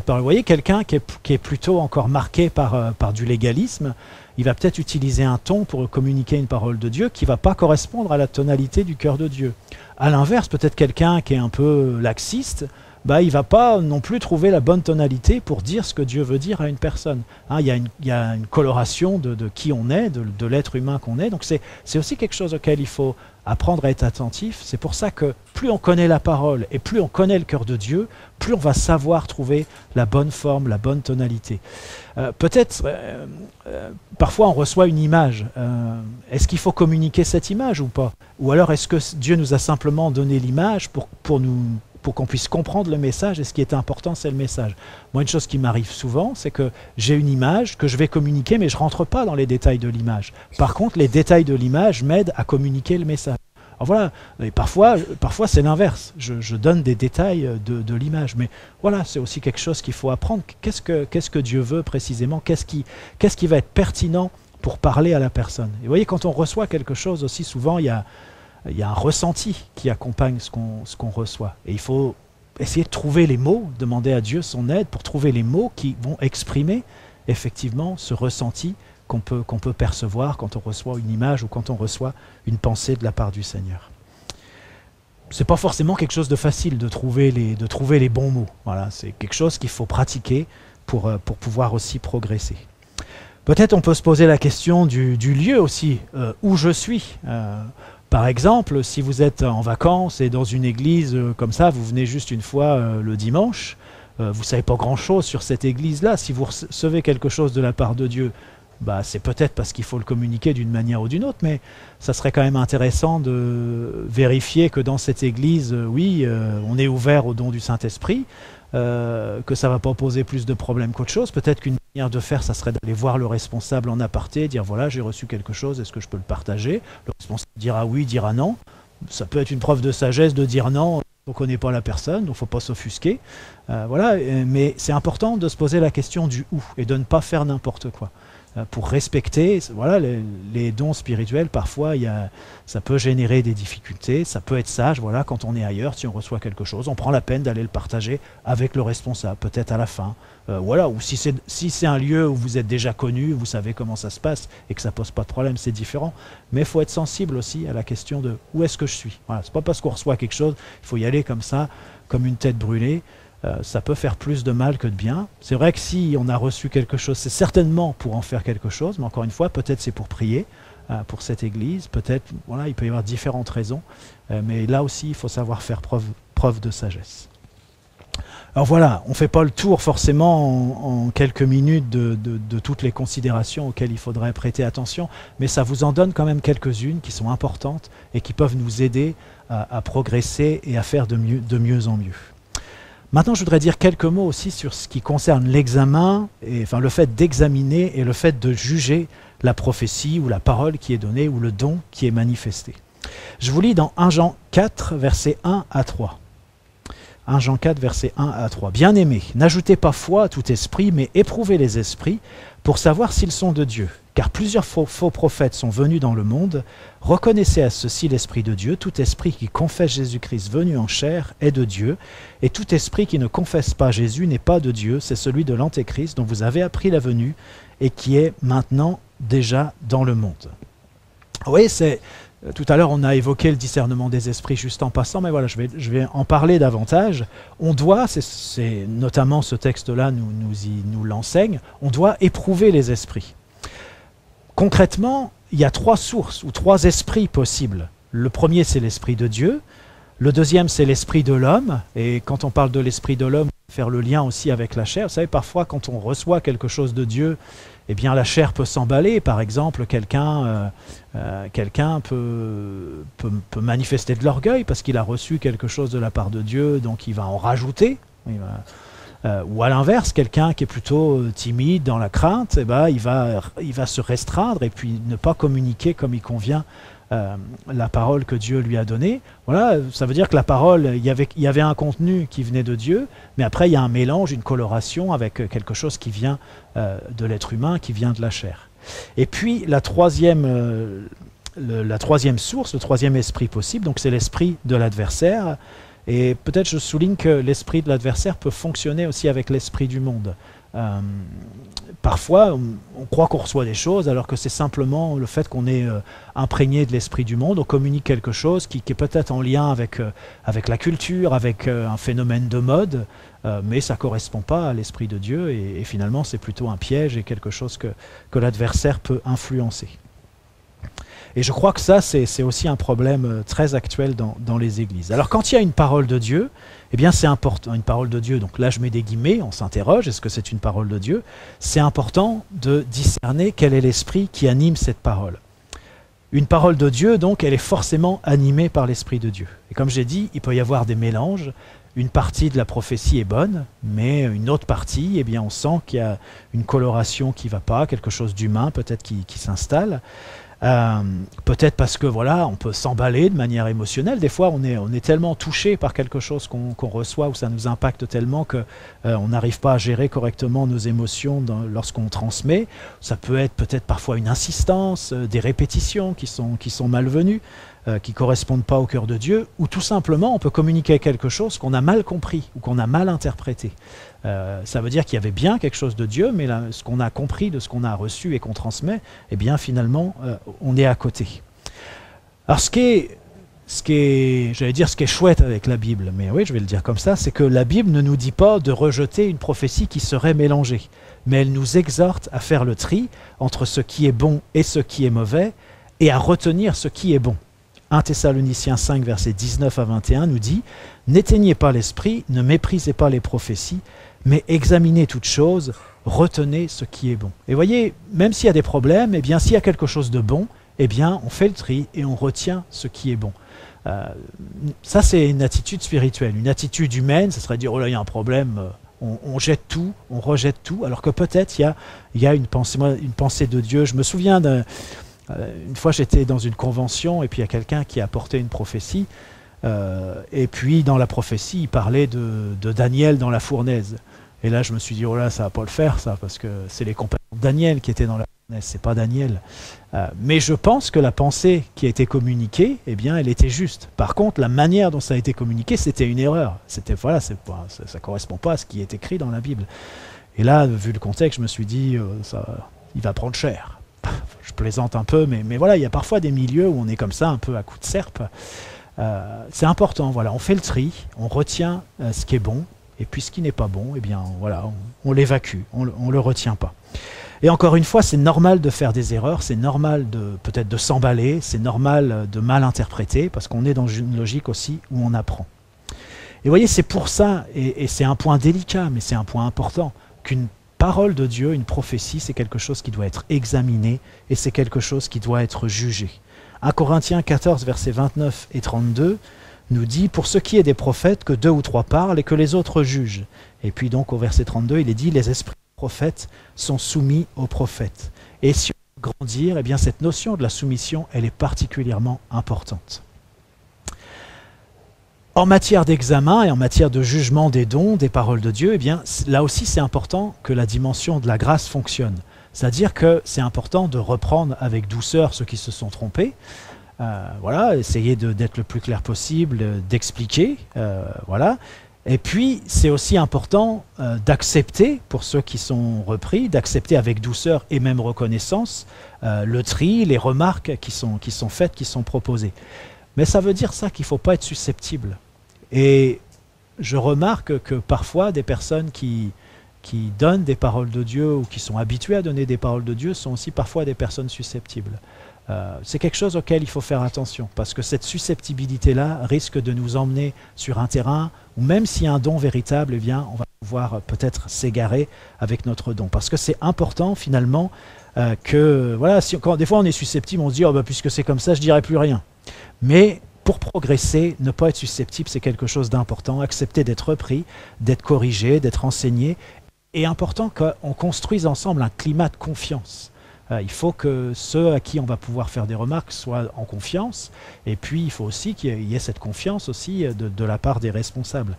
parole? Vous voyez, quelqu'un qui est plutôt encore marqué par du légalisme, il va peut-être utiliser un ton pour communiquer une parole de Dieu qui ne va pas correspondre à la tonalité du cœur de Dieu. À l'inverse, peut-être quelqu'un qui est un peu laxiste, il ne va pas non plus trouver la bonne tonalité pour dire ce que Dieu veut dire à une personne. Il y a une coloration de qui on est, de l'être humain qu'on est. Donc c'est aussi quelque chose auquel il faut apprendre à être attentif. C'est pour ça que plus on connaît la parole et plus on connaît le cœur de Dieu, plus on va savoir trouver la bonne forme, la bonne tonalité. Peut-être, parfois on reçoit une image. Est-ce qu'il faut communiquer cette image ou pas? Ou alors est-ce que Dieu nous a simplement donné l'image pour qu'on puisse comprendre le message, et ce qui est important, c'est le message. Moi, une chose qui m'arrive souvent, c'est que j'ai une image que je vais communiquer, mais je ne rentre pas dans les détails de l'image. Par contre, les détails de l'image m'aident à communiquer le message. Alors voilà, et parfois c'est l'inverse. Je donne des détails de l'image, mais voilà, c'est aussi quelque chose qu'il faut apprendre. Qu'est-ce que Dieu veut précisément? Qu'est-ce qui va être pertinent pour parler à la personne? Et vous voyez, quand on reçoit quelque chose aussi, souvent, il y a un ressenti qui accompagne ce qu'on reçoit. Et il faut essayer de trouver les mots, demander à Dieu son aide pour trouver les mots qui vont exprimer effectivement ce ressenti qu'on peut percevoir quand on reçoit une image ou quand on reçoit une pensée de la part du Seigneur. C'est pas forcément quelque chose de facile de trouver les bons mots. Voilà, c'est quelque chose qu'il faut pratiquer pour pouvoir aussi progresser. Peut-être on peut se poser la question du lieu aussi, où je suis. Par exemple, si vous êtes en vacances et dans une église comme ça, vous venez juste une fois le dimanche, vous ne savez pas grand-chose sur cette église-là. Si vous recevez quelque chose de la part de Dieu, c'est peut-être parce qu'il faut le communiquer d'une manière ou d'une autre, mais ça serait quand même intéressant de vérifier que dans cette église, on est ouvert au don du Saint-Esprit, que ça ne va pas poser plus de problèmes qu'autre chose. Peut-être qu'une manière de faire, ça serait d'aller voir le responsable en aparté, dire voilà, j'ai reçu quelque chose, est-ce que je peux le partager? Le responsable dira oui, dira non. Ça peut être une preuve de sagesse de dire non, on ne connaît pas la personne, donc il ne faut pas s'offusquer. Mais c'est important de se poser la question du où et de ne pas faire n'importe quoi. Pour respecter, voilà, les dons spirituels, parfois ça peut générer des difficultés, ça peut être sage, voilà, quand on est ailleurs, si on reçoit quelque chose, on prend la peine d'aller le partager avec le responsable, peut-être à la fin, ou si c'est un lieu où vous êtes déjà connu, vous savez comment ça se passe et que ça pose pas de problème, c'est différent, mais il faut être sensible aussi à la question de où est-ce que je suis. Voilà, c'est pas parce qu'on reçoit quelque chose, il faut y aller comme ça, comme une tête brûlée. Ça peut faire plus de mal que de bien. C'est vrai que si on a reçu quelque chose, c'est certainement pour en faire quelque chose, mais encore une fois, peut-être c'est pour prier pour cette église, peut-être, voilà, il peut y avoir différentes raisons, mais là aussi, il faut savoir faire preuve de sagesse. Alors voilà, on ne fait pas le tour forcément en quelques minutes de toutes les considérations auxquelles il faudrait prêter attention, mais ça vous en donne quand même quelques-unes qui sont importantes et qui peuvent nous aider à progresser et à faire de mieux en mieux. Maintenant, je voudrais dire quelques mots aussi sur ce qui concerne l'examen, le fait d'examiner et le fait de juger la prophétie ou la parole qui est donnée ou le don qui est manifesté. Je vous lis dans 1 Jean 4, versets 1 à 3. 1 Jean 4, versets 1 à 3. « Bien-aimés, n'ajoutez pas foi à tout esprit, mais éprouvez les esprits pour savoir s'ils sont de Dieu. Car plusieurs faux prophètes sont venus dans le monde. Reconnaissez à ceci l'Esprit de Dieu. Tout esprit qui confesse Jésus-Christ venu en chair est de Dieu. Et tout esprit qui ne confesse pas Jésus n'est pas de Dieu. C'est celui de l'Antéchrist dont vous avez appris la venue et qui est maintenant déjà dans le monde. » Oui, tout à l'heure, on a évoqué le discernement des esprits juste en passant, mais voilà, je vais en parler davantage. On doit, c'est notamment ce texte-là nous l'enseigne, on doit éprouver les esprits. Concrètement, il y a trois sources ou trois esprits possibles. Le premier, c'est l'esprit de Dieu. Le deuxième, c'est l'esprit de l'homme. Et quand on parle de l'esprit de l'homme, on peut faire le lien aussi avec la chair. Vous savez, parfois, quand on reçoit quelque chose de Dieu, eh bien, la chair peut s'emballer. Par exemple, quelqu'un peut manifester de l'orgueil parce qu'il a reçu quelque chose de la part de Dieu, donc il va en rajouter. Ou à l'inverse, quelqu'un qui est plutôt timide, dans la crainte, eh ben, il va se restreindre et puis ne pas communiquer comme il convient la parole que Dieu lui a donnée. Voilà, ça veut dire que la parole, il y avait un contenu qui venait de Dieu, mais après il y a un mélange, une coloration avec quelque chose qui vient de l'être humain, qui vient de la chair. Et puis la troisième source, le troisième esprit possible, donc c'est l'esprit de l'adversaire. Et peut-être je souligne que l'esprit de l'adversaire peut fonctionner aussi avec l'esprit du monde. Parfois, on croit qu'on reçoit des choses alors que c'est simplement le fait qu'on est imprégné de l'esprit du monde. On communique quelque chose qui est peut-être en lien avec la culture, avec un phénomène de mode, mais ça ne correspond pas à l'esprit de Dieu et finalement c'est plutôt un piège et quelque chose que l'adversaire peut influencer. Et je crois que ça, c'est aussi un problème très actuel dans les églises. Alors quand il y a une parole de Dieu, eh bien c'est important, une parole de Dieu, donc là je mets des guillemets, on s'interroge, est-ce que c'est une parole de Dieu? C'est important de discerner quel est l'esprit qui anime cette parole. Une parole de Dieu, donc, elle est forcément animée par l'esprit de Dieu. Et comme j'ai dit, il peut y avoir des mélanges. Une partie de la prophétie est bonne, mais une autre partie, eh bien on sent qu'il y a une coloration qui ne va pas, quelque chose d'humain peut-être qui s'installe. Peut-être parce que voilà, on peut s'emballer de manière émotionnelle. Des fois, on est tellement touché par quelque chose qu'on reçoit ou ça nous impacte tellement que on n'arrive pas à gérer correctement nos émotions lorsqu'on transmet. Ça peut être peut-être parfois une insistance, des répétitions qui sont malvenues, qui correspondent pas au cœur de Dieu, ou tout simplement on peut communiquer quelque chose qu'on a mal compris ou qu'on a mal interprété. Ça veut dire qu'il y avait bien quelque chose de Dieu, mais là, ce qu'on a compris de ce qu'on a reçu et qu'on transmet, eh bien finalement on est à côté. Alors ce qui est chouette avec la Bible, mais oui je vais le dire comme ça, c'est que la Bible ne nous dit pas de rejeter une prophétie qui serait mélangée, mais elle nous exhorte à faire le tri entre ce qui est bon et ce qui est mauvais, et à retenir ce qui est bon. 1 Thessaloniciens 5, versets 19 à 21 nous dit « N'éteignez pas l'esprit, ne méprisez pas les prophéties, mais examinez toutes choses, retenez ce qui est bon. » Et voyez, même s'il y a des problèmes, eh bien s'il y a quelque chose de bon, eh bien on fait le tri et on retient ce qui est bon. Ça c'est une attitude spirituelle. Une attitude humaine, ça serait dire « Oh là, il y a un problème ». On jette tout, on rejette tout, alors que peut-être il y a une pensée de Dieu. Je me souviens une fois j'étais dans une convention et puis il y a quelqu'un qui a apporté une prophétie et puis dans la prophétie il parlait de Daniel dans la fournaise. Et là je me suis dit oh là ça va pas le faire ça parce que c'est les compagnons de Daniel qui étaient dans la fournaise, c'est pas Daniel. Mais je pense que la pensée qui a été communiquée, eh bien elle était juste. Par contre la manière dont ça a été communiqué c'était une erreur. C'était voilà, ça correspond pas à ce qui est écrit dans la Bible. Et là vu le contexte je me suis dit il va prendre cher. Je plaisante un peu, mais voilà, il y a parfois des milieux où on est comme ça, un peu à coups de serpe. C'est important, voilà, on fait le tri, on retient ce qui est bon, et puis ce qui n'est pas bon, eh bien voilà, on l'évacue, on le retient pas. Et encore une fois, c'est normal de faire des erreurs, c'est normal peut-être de s'emballer, c'est normal de mal interpréter, parce qu'on est dans une logique aussi où on apprend. Et vous voyez, c'est pour ça, et c'est un point délicat, mais c'est un point important, qu'une parole de Dieu, une prophétie, c'est quelque chose qui doit être examiné et c'est quelque chose qui doit être jugé. 1 Corinthiens 14, versets 29 et 32 nous dit « Pour ce qui est des prophètes, que 2 ou 3 parlent et que les autres jugent. » Et puis donc au verset 32, il est dit « Les esprits des prophètes sont soumis aux prophètes. » Et si on veut grandir, eh bien cette notion de la soumission, elle est particulièrement importante. En matière d'examen et en matière de jugement des dons, des paroles de Dieu, eh bien, là aussi c'est important que la dimension de la grâce fonctionne. C'est-à-dire que c'est important de reprendre avec douceur ceux qui se sont trompés, voilà, essayer d'être le plus clair possible, d'expliquer, voilà. Et puis c'est aussi important d'accepter, pour ceux qui sont repris, d'accepter avec douceur et même reconnaissance le tri, les remarques qui sont faites, qui sont proposées. Mais ça veut dire ça qu'il ne faut pas être susceptible. Et je remarque que parfois des personnes qui qui donnent des paroles de Dieu ou qui sont habitués à donner des paroles de Dieu sont aussi parfois des personnes susceptibles. C'est quelque chose auquel il faut faire attention, parce que cette susceptibilité-là risque de nous emmener sur un terrain où même s'il y a un don véritable, eh bien, on va pouvoir peut-être s'égarer avec notre don. Parce que c'est important finalement que, voilà, quand des fois on est susceptible, on se dit, oh, bah, puisque c'est comme ça, je ne dirai plus rien. Mais pour progresser, ne pas être susceptible, c'est quelque chose d'important. Accepter d'être repris, d'être corrigé, d'être enseigné. Et important qu'on construise ensemble un climat de confiance. Il faut que ceux à qui on va pouvoir faire des remarques soient en confiance, et puis il faut aussi qu'il y ait cette confiance aussi de la part des responsables.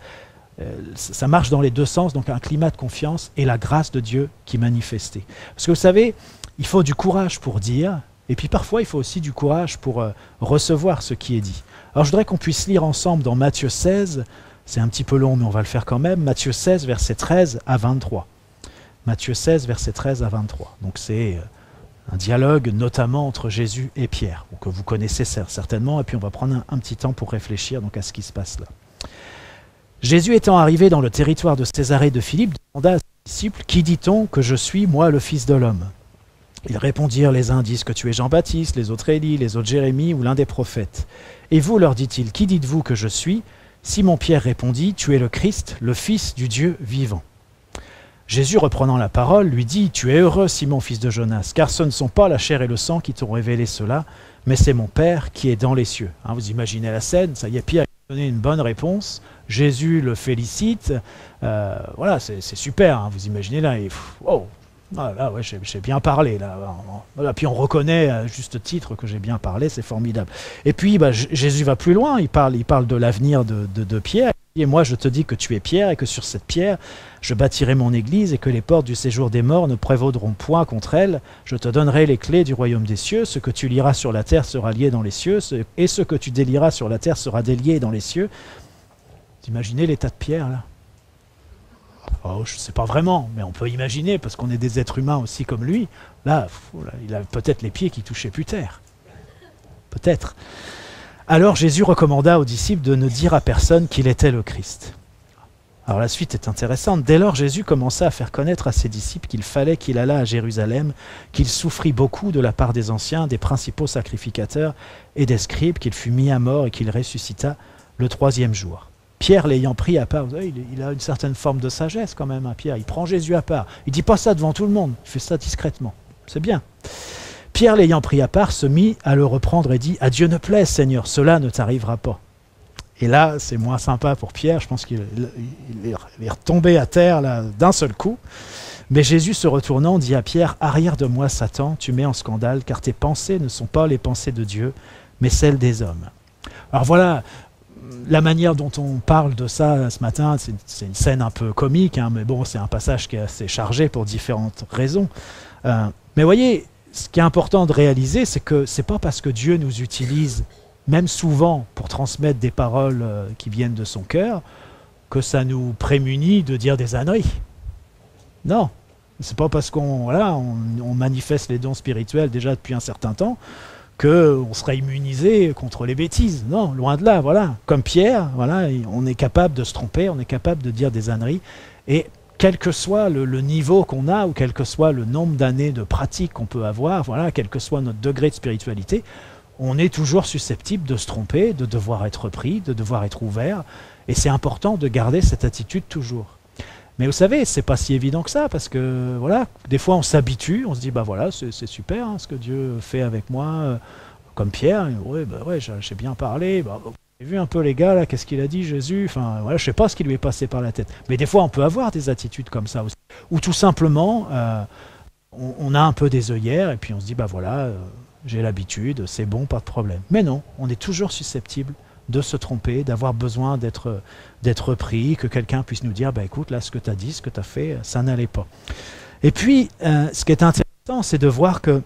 Ça marche dans les deux sens, donc un climat de confiance et la grâce de Dieu qui est manifestée. Parce que vous savez, il faut du courage pour dire, et puis parfois il faut aussi du courage pour recevoir ce qui est dit. Alors je voudrais qu'on puisse lire ensemble dans Matthieu 16, c'est un petit peu long mais on va le faire quand même, Matthieu 16 versets 13 à 23. Matthieu 16 versets 13 à 23. Donc c'est un dialogue notamment entre Jésus et Pierre, que vous connaissez certainement, et puis on va prendre un petit temps pour réfléchir donc, à ce qui se passe là. Jésus étant arrivé dans le territoire de Césarée de Philippe, demanda à ses disciples, « Qui dit-on que je suis, moi, le Fils de l'homme » Ils répondirent, les uns disent que tu es Jean-Baptiste, les autres Élie, les autres Jérémie ou l'un des prophètes. Et vous, leur dit-il, qui dites-vous que je suis ? Simon-Pierre répondit, tu es le Christ, le Fils du Dieu vivant. Jésus, reprenant la parole, lui dit, tu es heureux, Simon, fils de Jonas, car ce ne sont pas la chair et le sang qui t'ont révélé cela, mais c'est mon Père qui est dans les cieux. Hein, vous imaginez la scène, ça y est, Pierre a donné une bonne réponse, Jésus le félicite, voilà, c'est super, hein, vous imaginez là, et oh, là, ouais, j'ai bien parlé, là, voilà, puis on reconnaît à juste titre que j'ai bien parlé, c'est formidable. Et puis bah, Jésus va plus loin, il parle de l'avenir de Pierre, et moi je te dis que tu es Pierre, et que sur cette pierre, je bâtirai mon église, et que les portes du séjour des morts ne prévaudront point contre elle. Je te donnerai les clés du royaume des cieux. Ce que tu lieras sur la terre sera lié dans les cieux, et ce que tu délieras sur la terre sera délié dans les cieux. Vous imaginez l'état de Pierre, là? Oh, je ne sais pas vraiment, mais on peut imaginer, parce qu'on est des êtres humains aussi comme lui. Là, il a peut-être les pieds qui touchaient plus terre. Peut-être. Alors Jésus recommanda aux disciples de ne dire à personne qu'il était le Christ. Alors la suite est intéressante. Dès lors, Jésus commença à faire connaître à ses disciples qu'il fallait qu'il allât à Jérusalem, qu'il souffrit beaucoup de la part des anciens, des principaux sacrificateurs et des scribes, qu'il fut mis à mort et qu'il ressuscita le troisième jour. Pierre l'ayant pris à part, vous savez, il a une certaine forme de sagesse quand même, hein, Pierre. Il prend Jésus à part. Il ne dit pas ça devant tout le monde, il fait ça discrètement. C'est bien. Pierre l'ayant pris à part se mit à le reprendre et dit « À Dieu ne plaise, Seigneur, cela ne t'arrivera pas. » Et là, c'est moins sympa pour Pierre, je pense qu'il est retombé à terre là, d'un seul coup. Mais Jésus, se retournant, dit à Pierre, « Arrière de moi, Satan, tu mets en scandale, car tes pensées ne sont pas les pensées de Dieu, mais celles des hommes. » Alors voilà, la manière dont on parle de ça ce matin, c'est une scène un peu comique, hein, mais bon, c'est un passage qui est assez chargé pour différentes raisons. Mais voyez, ce qui est important de réaliser, c'est que ce n'est pas parce que Dieu nous utilise même souvent pour transmettre des paroles qui viennent de son cœur, que ça nous prémunit de dire des âneries. Non, c'est pas parce qu'on manifeste les dons spirituels déjà depuis un certain temps qu'on sera immunisé contre les bêtises. Non, loin de là, voilà. Comme Pierre, voilà, on est capable de se tromper, on est capable de dire des âneries, et quel que soit le niveau qu'on a, ou quel que soit le nombre d'années de pratique qu'on peut avoir, voilà, quel que soit notre degré de spiritualité, on est toujours susceptible de se tromper, de devoir être pris, de devoir être ouvert, et c'est important de garder cette attitude toujours. Mais vous savez, c'est pas si évident que ça, parce que voilà, des fois on s'habitue, on se dit bah voilà, c'est super hein, ce que Dieu fait avec moi, comme Pierre, ouais, bah ouais, j'ai bien parlé, bah, vous avez vu un peu les gars là, qu'est-ce qu'il a dit Jésus, enfin voilà, je sais pas ce qui lui est passé par la tête. Mais des fois on peut avoir des attitudes comme ça aussi, ou tout simplement on a un peu des œillères et puis on se dit bah voilà. J'ai l'habitude, c'est bon, pas de problème. Mais non, on est toujours susceptible de se tromper, d'avoir besoin d'être pris, que quelqu'un puisse nous dire, bah, écoute, là, ce que tu as dit, ce que tu as fait, ça n'allait pas. Et puis, ce qui est intéressant, c'est de voir qu'il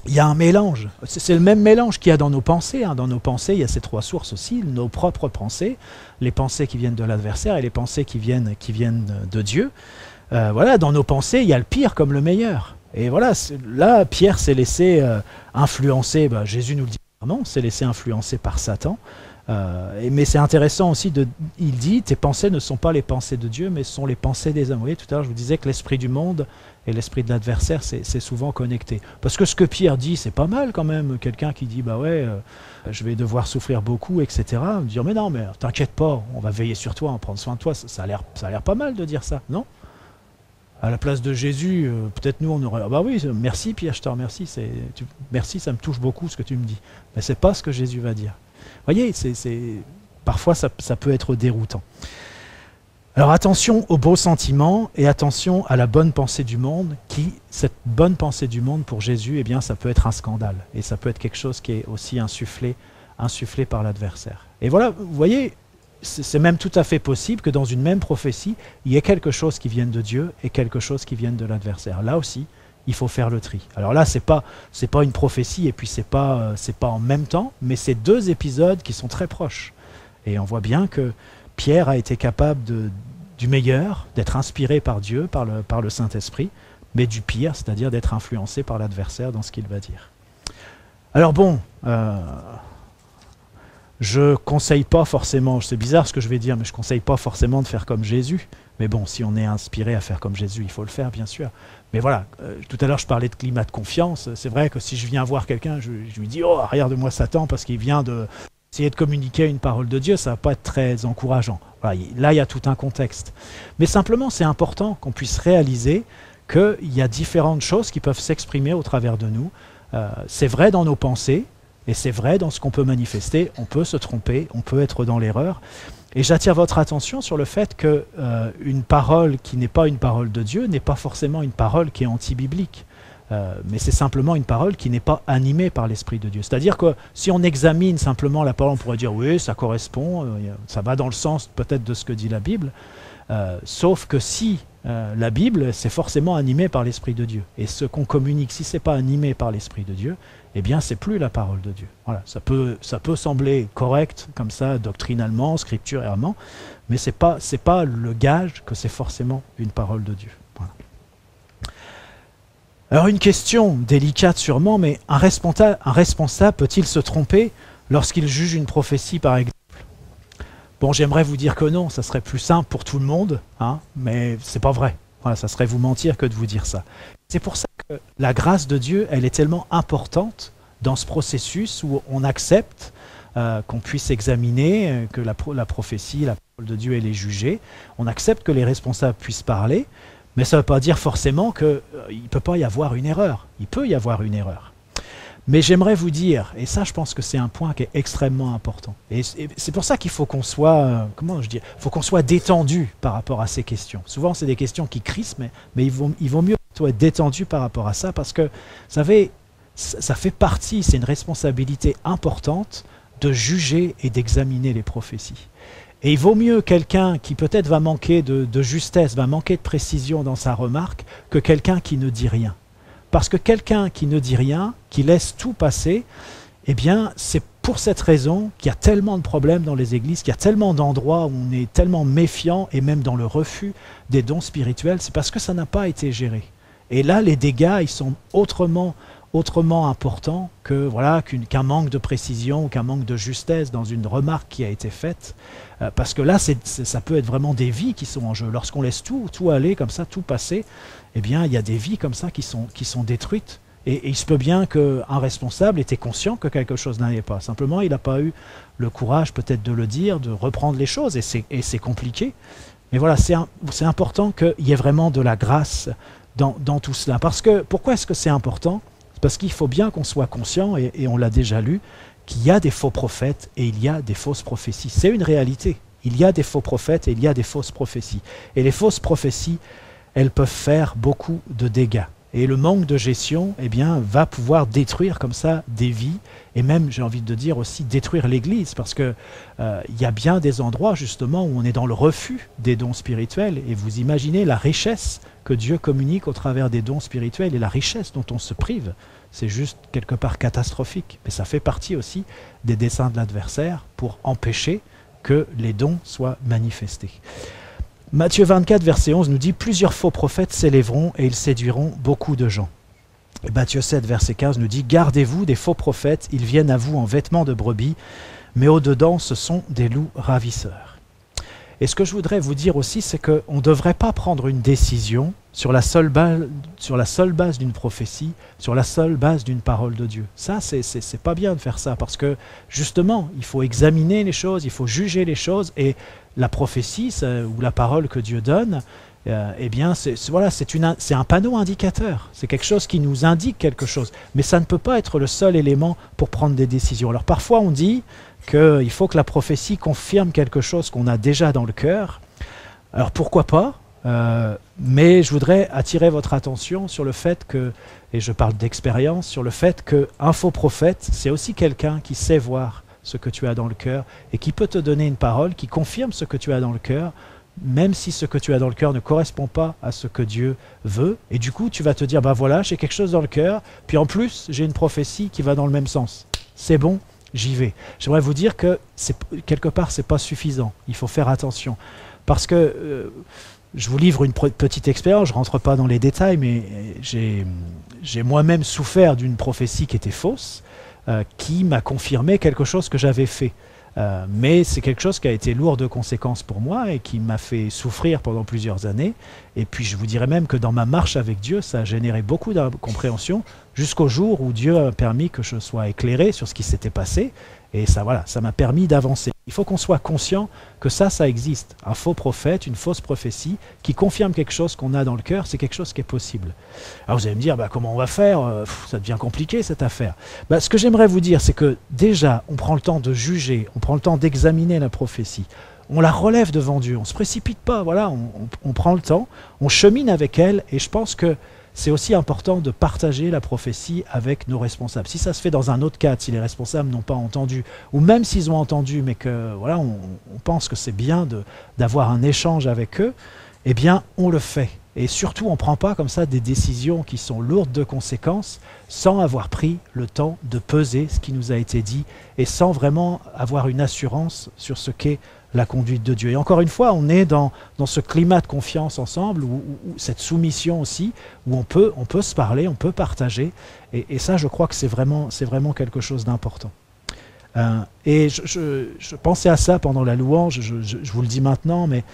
y a un mélange. C'est le même mélange qu'il y a dans nos pensées. Hein. Dans nos pensées, il y a ces trois sources aussi, nos propres pensées, les pensées qui viennent de l'adversaire et les pensées qui viennent de Dieu. Voilà, dans nos pensées, il y a le pire comme le meilleur. Et voilà, là, Pierre s'est laissé influencer, Jésus nous le dit clairement, s'est laissé influencer par Satan. Mais c'est intéressant aussi, il dit, tes pensées ne sont pas les pensées de Dieu, mais ce sont les pensées des hommes. Vous voyez, tout à l'heure, je vous disais que l'esprit du monde et l'esprit de l'adversaire, c'est souvent connecté. Parce que ce que Pierre dit, c'est pas mal quand même. Quelqu'un qui dit, bah ouais, je vais devoir souffrir beaucoup, etc. Dire, mais non, mais t'inquiète pas, on va veiller sur toi, on va prendre soin de toi. Ça a l'air pas mal de dire ça, non? À la place de Jésus, peut-être nous on aurait... Ah bah oui, merci Pierre, je te remercie. Merci, ça me touche beaucoup ce que tu me dis. Mais c'est pas ce que Jésus va dire. Vous voyez, parfois ça peut être déroutant. Alors attention aux beaux sentiments et attention à la bonne pensée du monde, cette bonne pensée du monde pour Jésus, eh bien ça peut être un scandale. Et ça peut être quelque chose qui est aussi insufflé par l'adversaire. Et voilà, vous voyez, c'est même tout à fait possible que dans une même prophétie, il y ait quelque chose qui vienne de Dieu et quelque chose qui vienne de l'adversaire. Là aussi, il faut faire le tri. Alors là, c'est pas une prophétie et puis c'est pas en même temps, mais c'est deux épisodes qui sont très proches. Et on voit bien que Pierre a été capable du meilleur, d'être inspiré par Dieu, par le Saint-Esprit, mais du pire, c'est-à-dire d'être influencé par l'adversaire dans ce qu'il va dire. Alors bon, je conseille pas forcément, c'est bizarre ce que je vais dire, mais je conseille pas forcément de faire comme Jésus. Mais bon, si on est inspiré à faire comme Jésus, il faut le faire, bien sûr. Mais voilà, tout à l'heure, je parlais de climat de confiance. C'est vrai que si je viens voir quelqu'un, je lui dis « Oh, regarde-moi Satan » parce qu'il vient essayer de communiquer une parole de Dieu, ça ne va pas être très encourageant. Voilà, là, il y a tout un contexte. Mais simplement, c'est important qu'on puisse réaliser qu'il y a différentes choses qui peuvent s'exprimer au travers de nous. C'est vrai dans nos pensées, et c'est vrai dans ce qu'on peut manifester. On peut se tromper, on peut être dans l'erreur. Et j'attire votre attention sur le fait qu'une parole qui n'est pas une parole de Dieu n'est pas forcément une parole qui est anti-biblique. Mais c'est simplement une parole qui n'est pas animée par l'Esprit de Dieu. C'est-à-dire que si on examine simplement la parole, on pourrait dire oui, ça correspond, ça va dans le sens peut-être de ce que dit la Bible, sauf que si la Bible, c'est forcément animé par l'Esprit de Dieu. Et ce qu'on communique, si ce n'est pas animé par l'Esprit de Dieu, eh bien, c'est plus la parole de Dieu. Voilà, ça peut sembler correct, comme ça, doctrinalement, scripturairement, mais c'est pas le gage que c'est forcément une parole de Dieu. Voilà. Alors, une question délicate sûrement, mais un responsable peut-il se tromper lorsqu'il juge une prophétie, par exemple? Bon, j'aimerais vous dire que non, ça serait plus simple pour tout le monde, hein, mais c'est pas vrai. Voilà, ça serait vous mentir que de vous dire ça. C'est pour ça que la grâce de Dieu, elle est tellement importante dans ce processus où on accepte qu'on puisse examiner, que la prophétie, la parole de Dieu, elle est jugée. On accepte que les responsables puissent parler, mais ça ne veut pas dire forcément qu'il ne peut pas y avoir une erreur. Il peut y avoir une erreur. Mais j'aimerais vous dire, et ça je pense que c'est un point qui est extrêmement important, et c'est pour ça qu'il faut qu'on soit, faut qu'on soit détendu par rapport à ces questions. Souvent c'est des questions qui crispent, mais il vaut mieux être détendu par rapport à ça, parce que, vous savez, ça fait partie, c'est une responsabilité importante de juger et d'examiner les prophéties. Et il vaut mieux quelqu'un qui peut-être va manquer de justesse, va manquer de précision dans sa remarque, que quelqu'un qui ne dit rien. Parce que quelqu'un qui ne dit rien, qui laisse tout passer, eh bien, c'est pour cette raison qu'il y a tellement de problèmes dans les églises, qu'il y a tellement d'endroits où on est tellement méfiant, et même dans le refus des dons spirituels, c'est parce que ça n'a pas été géré. Et là, les dégâts, ils sont autrement importants que qu'un manque de précision ou qu'un manque de justesse dans une remarque qui a été faite. Parce que là, ça peut être vraiment des vies qui sont en jeu. Lorsqu'on laisse tout aller comme ça, tout passer, eh bien, il y a des vies comme ça qui sont détruites. Et il se peut bien qu'un responsable était conscient que quelque chose n'allait pas. Simplement, il n'a pas eu le courage peut-être de le dire, de reprendre les choses, et c'est compliqué. Mais voilà, c'est important qu'il y ait vraiment de la grâce dans tout cela. Pourquoi est-ce que c'est important? Parce qu'il faut bien qu'on soit conscient, et on l'a déjà lu, qu'il y a des faux prophètes et il y a des fausses prophéties. C'est une réalité. Il y a des faux prophètes et il y a des fausses prophéties. Et les fausses prophéties, elles peuvent faire beaucoup de dégâts. Et le manque de gestion, eh bien, va pouvoir détruire comme ça des vies, et même, j'ai envie de dire aussi, détruire l'Église, parce que y a bien des endroits, justement, où on est dans le refus des dons spirituels, et vous imaginez la richesse que Dieu communique au travers des dons spirituels, et la richesse dont on se prive, c'est juste quelque part catastrophique. Mais ça fait partie aussi des desseins de l'adversaire pour empêcher que les dons soient manifestés. Matthieu 24, verset 11 nous dit « Plusieurs faux prophètes s'élèveront et ils séduiront beaucoup de gens. » Et Matthieu 7, verset 15 nous dit « Gardez-vous des faux prophètes, ils viennent à vous en vêtements de brebis, mais au-dedans, ce sont des loups ravisseurs. Et ce que je voudrais vous dire aussi, c'est qu'on ne devrait pas prendre une décision sur la seule base d'une prophétie, sur la seule base d'une parole de Dieu. Ça, c'est pas bien de faire ça, parce que justement, il faut examiner les choses, il faut juger les choses, et la prophétie ou la parole que Dieu donne, eh bien, c'est un panneau indicateur. C'est quelque chose qui nous indique quelque chose, mais ça ne peut pas être le seul élément pour prendre des décisions. Alors parfois, on dit qu'il faut que la prophétie confirme quelque chose qu'on a déjà dans le cœur. Alors pourquoi pas, mais je voudrais attirer votre attention sur le fait que, et je parle d'expérience, sur le fait qu'un faux prophète, c'est aussi quelqu'un qui sait voir ce que tu as dans le cœur et qui peut te donner une parole qui confirme ce que tu as dans le cœur, même si ce que tu as dans le cœur ne correspond pas à ce que Dieu veut. Et du coup, tu vas te dire, bah voilà, j'ai quelque chose dans le cœur, puis en plus, j'ai une prophétie qui va dans le même sens. C'est bon, j'y vais. J'aimerais vous dire que quelque part, c'est pas suffisant. Il faut faire attention. Parce que je vous livre une petite expérience, je ne rentre pas dans les détails, mais j'ai moi-même souffert d'une prophétie qui était fausse, qui m'a confirmé quelque chose que j'avais fait. Mais c'est quelque chose qui a été lourd de conséquences pour moi et qui m'a fait souffrir pendant plusieurs années. Et puis je vous dirais même que dans ma marche avec Dieu, ça a généré beaucoup d'incompréhension jusqu'au jour où Dieu a permis que je sois éclairé sur ce qui s'était passé. Et ça, voilà, ça m'a permis d'avancer. Il faut qu'on soit conscient que ça existe. Un faux prophète, une fausse prophétie qui confirme quelque chose qu'on a dans le cœur, c'est quelque chose qui est possible. Alors vous allez me dire, comment on va faire? Ça devient compliqué cette affaire. Ce que j'aimerais vous dire, c'est que déjà, on prend le temps de juger, on prend le temps d'examiner la prophétie. On la relève devant Dieu, on ne se précipite pas, voilà, on prend le temps, on chemine avec elle, et je pense que c'est aussi important de partager la prophétie avec nos responsables. Si ça se fait dans un autre cadre, si les responsables n'ont pas entendu, ou même s'ils ont entendu, mais que voilà, on pense que c'est bien d'avoir un échange avec eux, eh bien, on le fait. Et surtout, on ne prend pas comme ça des décisions qui sont lourdes de conséquences sans avoir pris le temps de peser ce qui nous a été dit et sans vraiment avoir une assurance sur ce qu'est la conduite de Dieu. Et encore une fois, on est dans ce climat de confiance ensemble, où cette soumission aussi, où on peut se parler, on peut partager. Et ça, je crois que c'est vraiment quelque chose d'important. Et je pensais à ça pendant la louange, je vous le dis maintenant, mais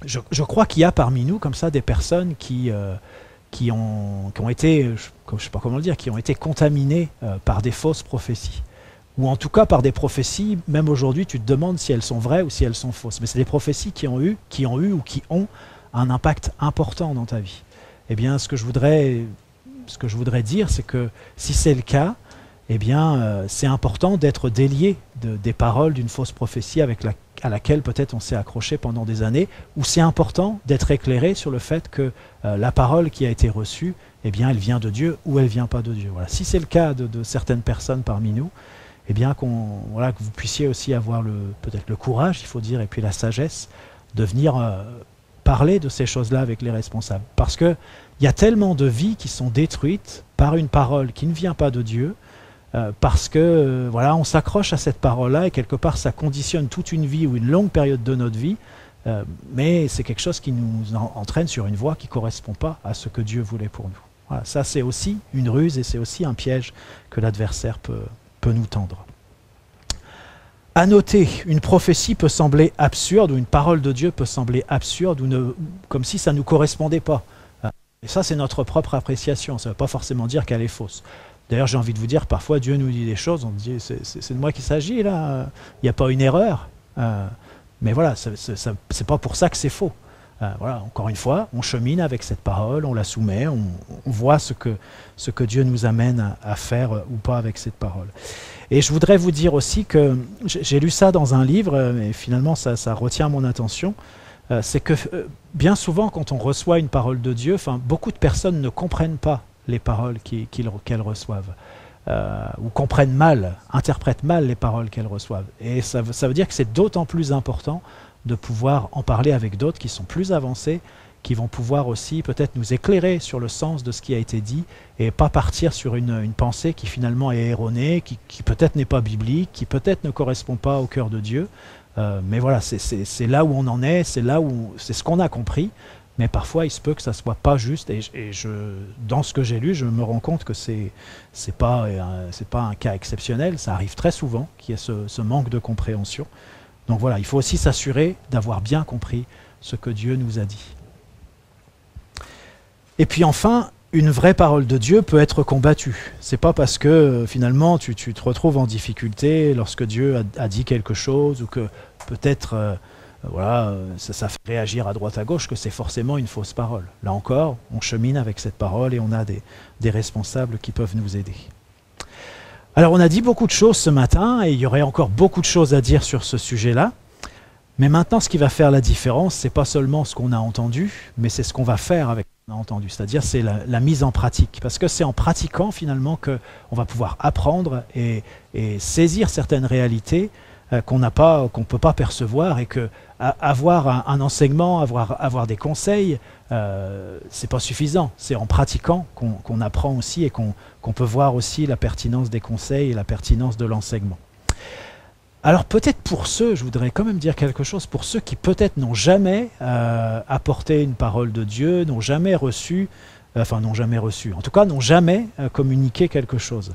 je crois qu'il y a parmi nous comme ça des personnes qui ont été, je ne sais pas comment le dire, qui ont été contaminées par des fausses prophéties. Ou en tout cas par des prophéties, même aujourd'hui tu te demandes si elles sont vraies ou si elles sont fausses. Mais c'est des prophéties qui ont eu ou qui ont un impact important dans ta vie. Eh bien, ce que je voudrais dire, c'est que si c'est le cas, eh bien, c'est important d'être délié des paroles d'une fausse prophétie à laquelle peut-être on s'est accroché pendant des années, ou c'est important d'être éclairé sur le fait que la parole qui a été reçue, eh bien, elle vient de Dieu ou elle ne vient pas de Dieu. Voilà. Si c'est le cas de certaines personnes parmi nous, eh bien, que vous puissiez aussi avoir peut-être le courage, il faut dire, et puis la sagesse de venir parler de ces choses-là avec les responsables. Parce qu'il y a tellement de vies qui sont détruites par une parole qui ne vient pas de Dieu, parce que voilà, on s'accroche à cette parole-là et quelque part ça conditionne toute une vie ou une longue période de notre vie, mais c'est quelque chose qui nous entraîne sur une voie qui ne correspond pas à ce que Dieu voulait pour nous. Voilà, ça c'est aussi une ruse et c'est aussi un piège que l'adversaire peut nous tendre. À noter, une prophétie peut sembler absurde, ou une parole de Dieu peut sembler absurde, comme si ça ne nous correspondait pas. Et ça, c'est notre propre appréciation, ça ne veut pas forcément dire qu'elle est fausse. D'ailleurs, j'ai envie de vous dire, parfois Dieu nous dit des choses, on dit, c'est de moi qu'il s'agit là, il n'y a pas une erreur. Mais voilà, c'est pas pour ça que c'est faux. Voilà, encore une fois, on chemine avec cette parole, on la soumet, on voit ce que Dieu nous amène à faire ou pas avec cette parole. Et je voudrais vous dire aussi que j'ai lu ça dans un livre, et finalement ça retient mon attention, c'est que bien souvent quand on reçoit une parole de Dieu, beaucoup de personnes ne comprennent pas les paroles qu'elles reçoivent, ou comprennent mal, interprètent mal les paroles qu'elles reçoivent. Et ça veut dire que c'est d'autant plus important de pouvoir en parler avec d'autres qui sont plus avancés, qui vont pouvoir aussi peut-être nous éclairer sur le sens de ce qui a été dit et pas partir sur une pensée qui finalement est erronée, qui peut-être n'est pas biblique, qui peut-être ne correspond pas au cœur de Dieu. Mais voilà, c'est là où on en est, c'est ce qu'on a compris. mais parfois il se peut que ça soit pas juste, dans ce que j'ai lu, je me rends compte que c'est pas un cas exceptionnel, ça arrive très souvent qu'il y ait ce manque de compréhension. Donc voilà, il faut aussi s'assurer d'avoir bien compris ce que Dieu nous a dit. Et puis enfin, une vraie parole de Dieu peut être combattue. C'est pas parce que finalement tu te retrouves en difficulté lorsque Dieu a dit quelque chose, ou que peut-être ça fait réagir à droite à gauche, que c'est forcément une fausse parole. Là encore, on chemine avec cette parole et on a des responsables qui peuvent nous aider. Alors on a dit beaucoup de choses ce matin et il y aurait encore beaucoup de choses à dire sur ce sujet-là. Mais maintenant, ce qui va faire la différence, c'est pas seulement ce qu'on a entendu, mais c'est ce qu'on va faire avec ce qu'on a entendu. C'est-à-dire, c'est la mise en pratique. Parce que c'est en pratiquant, finalement, qu'on va pouvoir apprendre et saisir certaines réalités qu'on ne peut pas percevoir, et que avoir un enseignement, avoir des conseils, c'est pas suffisant. C'est en pratiquant qu'on apprend aussi et qu'on peut voir aussi la pertinence des conseils et la pertinence de l'enseignement. Alors peut-être pour ceux, je voudrais quand même dire quelque chose, pour ceux qui peut-être n'ont jamais apporté une parole de Dieu, n'ont jamais reçu, en tout cas n'ont jamais communiqué quelque chose.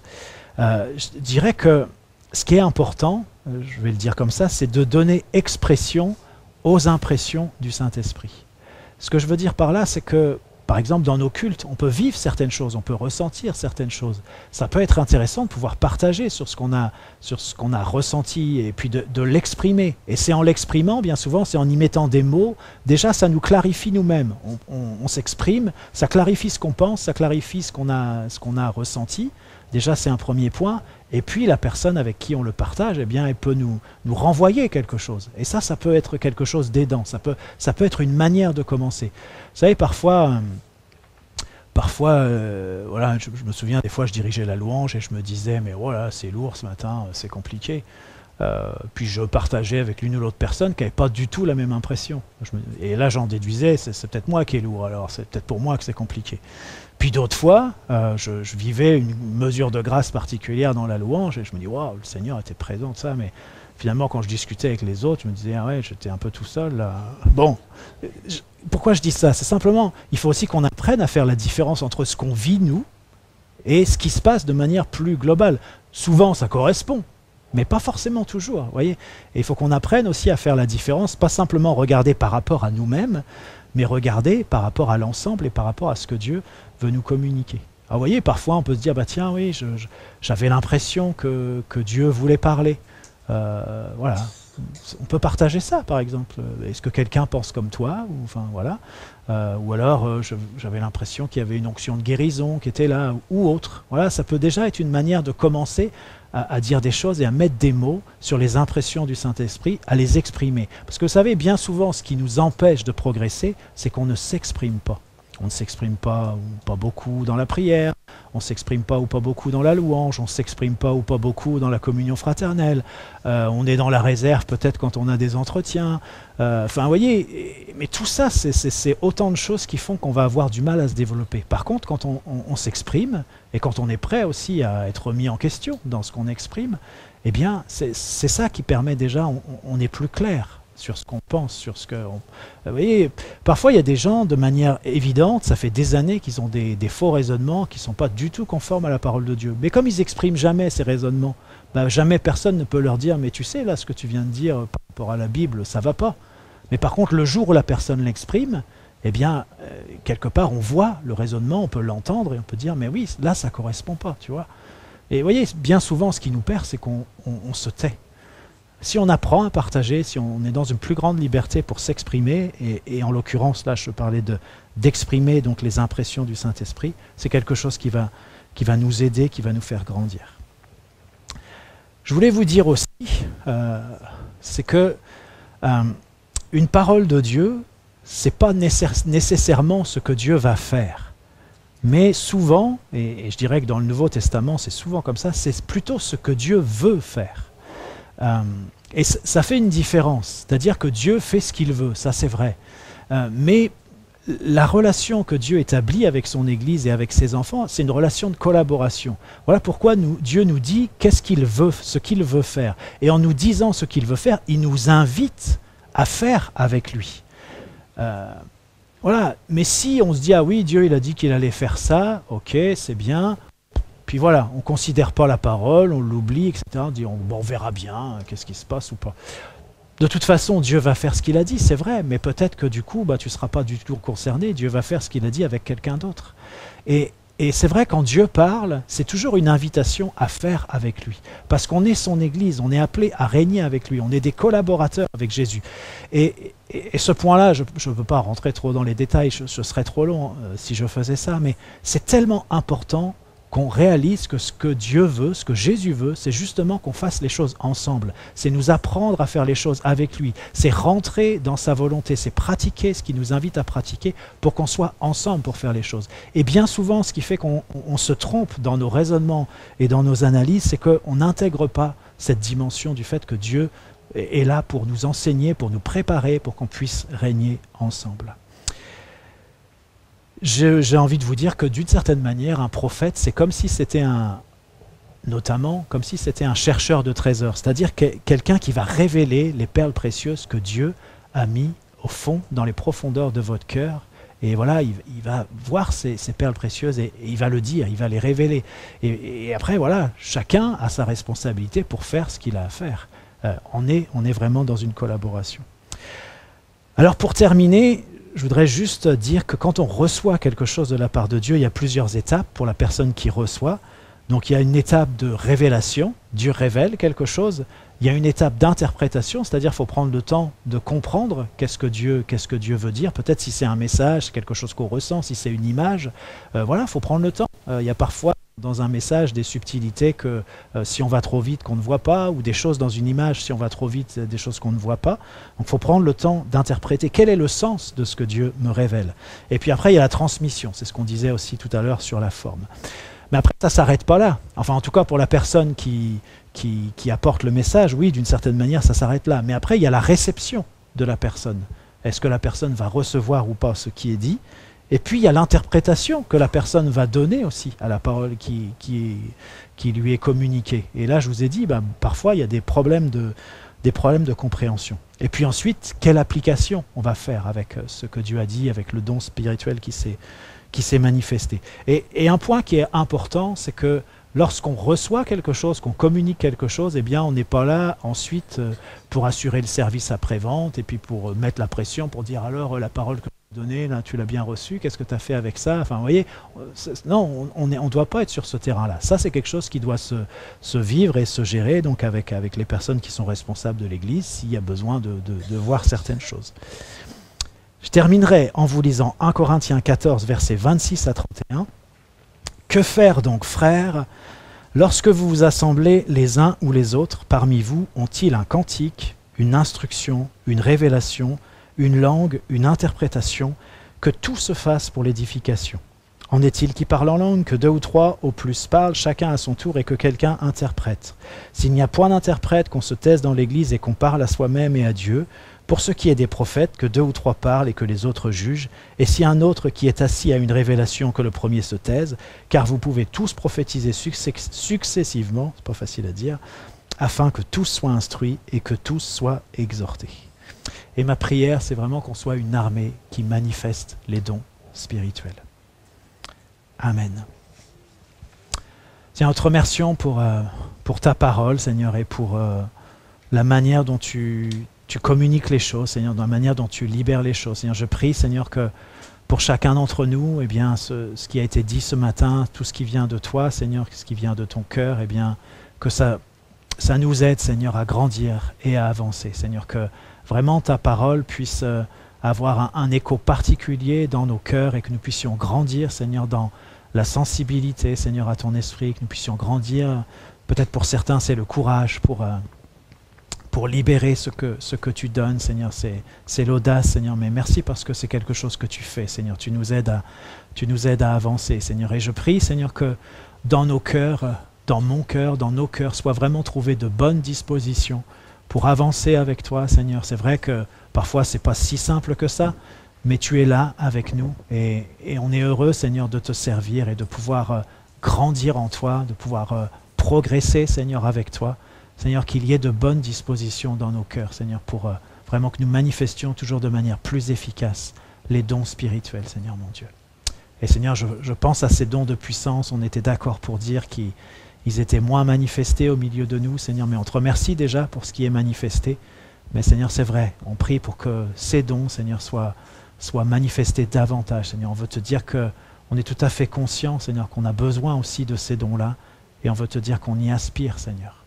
Je dirais que ce qui est important, je vais le dire comme ça, c'est de donner expression aux impressions du Saint-Esprit. Ce que je veux dire par là, c'est que, par exemple, dans nos cultes, on peut vivre certaines choses, on peut ressentir certaines choses. Ça peut être intéressant de pouvoir partager sur ce qu'on a ressenti, et puis de l'exprimer. Et c'est en l'exprimant, bien souvent, c'est en y mettant des mots. Déjà, ça nous clarifie nous-mêmes. On s'exprime, ça clarifie ce qu'on pense, ça clarifie ce qu'on a ressenti. Déjà, c'est un premier point. Et puis, la personne avec qui on le partage, eh bien, elle peut nous renvoyer quelque chose. Et ça peut être quelque chose d'aidant. Ça peut être une manière de commencer. Vous savez, parfois, je me souviens, des fois, je dirigeais la louange et je me disais, mais voilà, c'est lourd ce matin, c'est compliqué. Puis je partageais avec l'une ou l'autre personne qui n'avait pas du tout la même impression. Et là, j'en déduisais, c'est peut-être moi qui est lourd, alors c'est peut-être pour moi que c'est compliqué. Puis d'autres fois, je vivais une mesure de grâce particulière dans la louange et je me dis, waouh, le Seigneur était présent, ça, mais finalement, quand je discutais avec les autres, je me disais, ah ouais, j'étais un peu tout seul là. Bon, pourquoi je dis ça? C'est simplement, il faut aussi qu'on apprenne à faire la différence entre ce qu'on vit, nous, et ce qui se passe de manière plus globale. Souvent, ça correspond, mais pas forcément toujours, voyez. Et il faut qu'on apprenne aussi à faire la différence, pas simplement regarder par rapport à nous-mêmes, mais regarder par rapport à l'ensemble et par rapport à ce que Dieu veut nous communiquer. Alors, vous voyez, parfois on peut se dire, bah tiens, oui, j'avais l'impression que Dieu voulait parler. Voilà. On peut partager ça, par exemple. Est-ce que quelqu'un pense comme toi? Ou alors, j'avais l'impression qu'il y avait une onction de guérison qui était là, ou autre. Voilà, ça peut déjà être une manière de commencer à dire des choses et à mettre des mots sur les impressions du Saint-Esprit, à les exprimer. Parce que vous savez, bien souvent, ce qui nous empêche de progresser, c'est qu'on ne s'exprime pas. On ne s'exprime pas ou pas beaucoup dans la prière, on ne s'exprime pas ou pas beaucoup dans la louange, on ne s'exprime pas ou pas beaucoup dans la communion fraternelle, on est dans la réserve peut-être quand on a des entretiens. Vous voyez, mais tout ça, c'est autant de choses qui font qu'on va avoir du mal à se développer. Par contre, quand on s'exprime, et quand on est prêt aussi à être mis en question dans ce qu'on exprime, eh bien, c'est ça qui permet déjà, on est plus clair sur ce qu'on pense, sur ce que... Vous voyez, parfois il y a des gens, de manière évidente, ça fait des années qu'ils ont des faux raisonnements qui ne sont pas du tout conformes à la parole de Dieu. Mais comme ils n'expriment jamais ces raisonnements, jamais personne ne peut leur dire, mais tu sais, là, ce que tu viens de dire par rapport à la Bible, ça ne va pas. Mais par contre, le jour où la personne l'exprime, eh bien, quelque part, on voit le raisonnement, on peut l'entendre et on peut dire, mais oui, là, ça ne correspond pas, tu vois. Et vous voyez, bien souvent, ce qui nous perd, c'est qu'on se tait. Si on apprend à partager, si on est dans une plus grande liberté pour s'exprimer, et en l'occurrence, là, je parlais d'exprimer donc les impressions du Saint-Esprit, c'est quelque chose qui va nous aider, qui va nous faire grandir. Je voulais vous dire aussi, c'est que une parole de Dieu, c'est pas nécessairement ce que Dieu va faire. Mais souvent, et je dirais que dans le Nouveau Testament, c'est souvent comme ça, c'est plutôt ce que Dieu veut faire. Et ça fait une différence, c'est-à-dire que Dieu fait ce qu'il veut, ça c'est vrai. Mais la relation que Dieu établit avec son Église et avec ses enfants, c'est une relation de collaboration. Voilà pourquoi Dieu nous dit qu'est-ce qu'il veut, ce qu'il veut faire. Et en nous disant ce qu'il veut faire, il nous invite à faire avec lui. voilà. Mais si on se dit, ah oui, Dieu il a dit qu'il allait faire ça, ok, c'est bien. Puis voilà, on ne considère pas la parole, on l'oublie, etc. On dit, on verra bien, qu'est-ce qui se passe ou pas. De toute façon, Dieu va faire ce qu'il a dit, c'est vrai, mais peut-être que du coup, tu ne seras pas du tout concerné. Dieu va faire ce qu'il a dit avec quelqu'un d'autre. Et c'est vrai, quand Dieu parle, c'est toujours une invitation à faire avec lui. Parce qu'on est son Église, on est appelé à régner avec lui, on est des collaborateurs avec Jésus. Et ce point-là, je ne veux pas rentrer trop dans les détails, ce serait trop long si je faisais ça, mais c'est tellement important qu'on réalise que ce que Dieu veut, ce que Jésus veut, c'est justement qu'on fasse les choses ensemble. C'est nous apprendre à faire les choses avec lui. C'est rentrer dans sa volonté, c'est pratiquer ce qu'il nous invite à pratiquer pour qu'on soit ensemble pour faire les choses. Et bien souvent, ce qui fait qu'on se trompe dans nos raisonnements et dans nos analyses, c'est qu'on n'intègre pas cette dimension du fait que Dieu est là pour nous enseigner, pour nous préparer, pour qu'on puisse régner ensemble. J'ai envie de vous dire que d'une certaine manière, un prophète, c'est comme si c'était notamment comme si c'était un chercheur de trésors, c'est-à-dire quelqu'un qui va révéler les perles précieuses que Dieu a mis au fond, dans les profondeurs de votre cœur. Et voilà, il va voir ces perles précieuses et il va le dire, il va les révéler. Et après, voilà, chacun a sa responsabilité pour faire ce qu'il a à faire. On est vraiment dans une collaboration. Alors pour terminer, je voudrais juste dire que quand on reçoit quelque chose de la part de Dieu, il y a plusieurs étapes pour la personne qui reçoit. Donc il y a une étape de révélation, Dieu révèle quelque chose. Il y a une étape d'interprétation, c'est-à-dire qu'il faut prendre le temps de comprendre qu'est-ce que Dieu veut dire. Peut-être si c'est un message, quelque chose qu'on ressent, si c'est une image. Voilà, il faut prendre le temps. Il y a parfois dans un message des subtilités que si on va trop vite qu'on ne voit pas, ou des choses dans une image, si on va trop vite, des choses qu'on ne voit pas. Donc il faut prendre le temps d'interpréter quel est le sens de ce que Dieu me révèle. Et puis après, il y a la transmission, c'est ce qu'on disait aussi tout à l'heure sur la forme. Mais après, ça ne s'arrête pas là. Enfin, en tout cas, pour la personne qui apporte le message, oui, d'une certaine manière, ça s'arrête là. Mais après, il y a la réception de la personne. Est-ce que la personne va recevoir ou pas ce qui est dit ? Et puis, il y a l'interprétation que la personne va donner aussi à la parole qui lui est communiquée. Et là, je vous ai dit, parfois, il y a des problèmes de compréhension. Et puis ensuite, quelle application on va faire avec ce que Dieu a dit, avec le don spirituel qui s'est manifesté. Et un point qui est important, c'est que lorsqu'on reçoit quelque chose, qu'on communique quelque chose, eh bien, on n'est pas là ensuite pour assurer le service après-vente et puis pour mettre la pression, pour dire alors la parole que tu as donnée, là, tu l'as bien reçue, qu'est-ce que tu as fait avec ça? Enfin, vous voyez, non, on ne doit pas être sur ce terrain-là. Ça, c'est quelque chose qui doit se vivre et se gérer donc avec les personnes qui sont responsables de l'Église, s'il y a besoin de voir certaines choses. Je terminerai en vous lisant 1 Corinthiens 14, versets 26 à 31. « Que faire donc, frères, lorsque vous vous assemblez les uns ou les autres, parmi vous ont-ils un cantique, une instruction, une révélation, une langue, une interprétation, que tout se fasse pour l'édification. En est-il qui parle en langue, que 2 ou 3 au plus parlent, chacun à son tour, et que quelqu'un interprète. S'il n'y a point d'interprète, qu'on se taise dans l'Église et qu'on parle à soi-même et à Dieu, pour ce qui est des prophètes, que 2 ou 3 parlent et que les autres jugent, et si un autre qui est assis a une révélation, que le premier se taise, car vous pouvez tous prophétiser successivement, c'est pas facile à dire, afin que tous soient instruits et que tous soient exhortés. » Et ma prière, c'est vraiment qu'on soit une armée qui manifeste les dons spirituels. Amen. Tiens, nous te remercions pour ta parole, Seigneur, et pour la manière dont tu communiques les choses, Seigneur, dans la manière dont tu libères les choses. Seigneur, je prie, Seigneur, que pour chacun d'entre nous, eh bien, ce qui a été dit ce matin, tout ce qui vient de toi, Seigneur, ce qui vient de ton cœur, eh bien, que ça nous aide, Seigneur, à grandir et à avancer. Seigneur, que vraiment ta parole puisse avoir un écho particulier dans nos cœurs et que nous puissions grandir, Seigneur, dans la sensibilité, Seigneur, à ton esprit, que nous puissions grandir. Peut-être pour certains, c'est le courage pour libérer ce que tu donnes, Seigneur. C'est l'audace, Seigneur, mais merci parce que c'est quelque chose que tu fais, Seigneur. Tu nous aides à avancer, Seigneur. Et je prie, Seigneur, que dans nos cœurs, dans mon cœur, dans nos cœurs, soient vraiment trouvées de bonnes dispositions pour avancer avec toi, Seigneur. C'est vrai que parfois, ce n'est pas si simple que ça, mais tu es là avec nous et on est heureux, Seigneur, de te servir et de pouvoir grandir en toi, de pouvoir progresser, Seigneur, avec toi. Seigneur, qu'il y ait de bonnes dispositions dans nos cœurs, Seigneur, pour vraiment que nous manifestions toujours de manière plus efficace les dons spirituels, Seigneur mon Dieu. Et Seigneur, je pense à ces dons de puissance. On était d'accord pour dire qu'ils étaient moins manifestés au milieu de nous, Seigneur, mais on te remercie déjà pour ce qui est manifesté. Mais Seigneur, c'est vrai, on prie pour que ces dons, Seigneur, soient manifestés davantage, Seigneur. On veut te dire qu'on est tout à fait conscient, Seigneur, qu'on a besoin aussi de ces dons-là, et on veut te dire qu'on y aspire, Seigneur.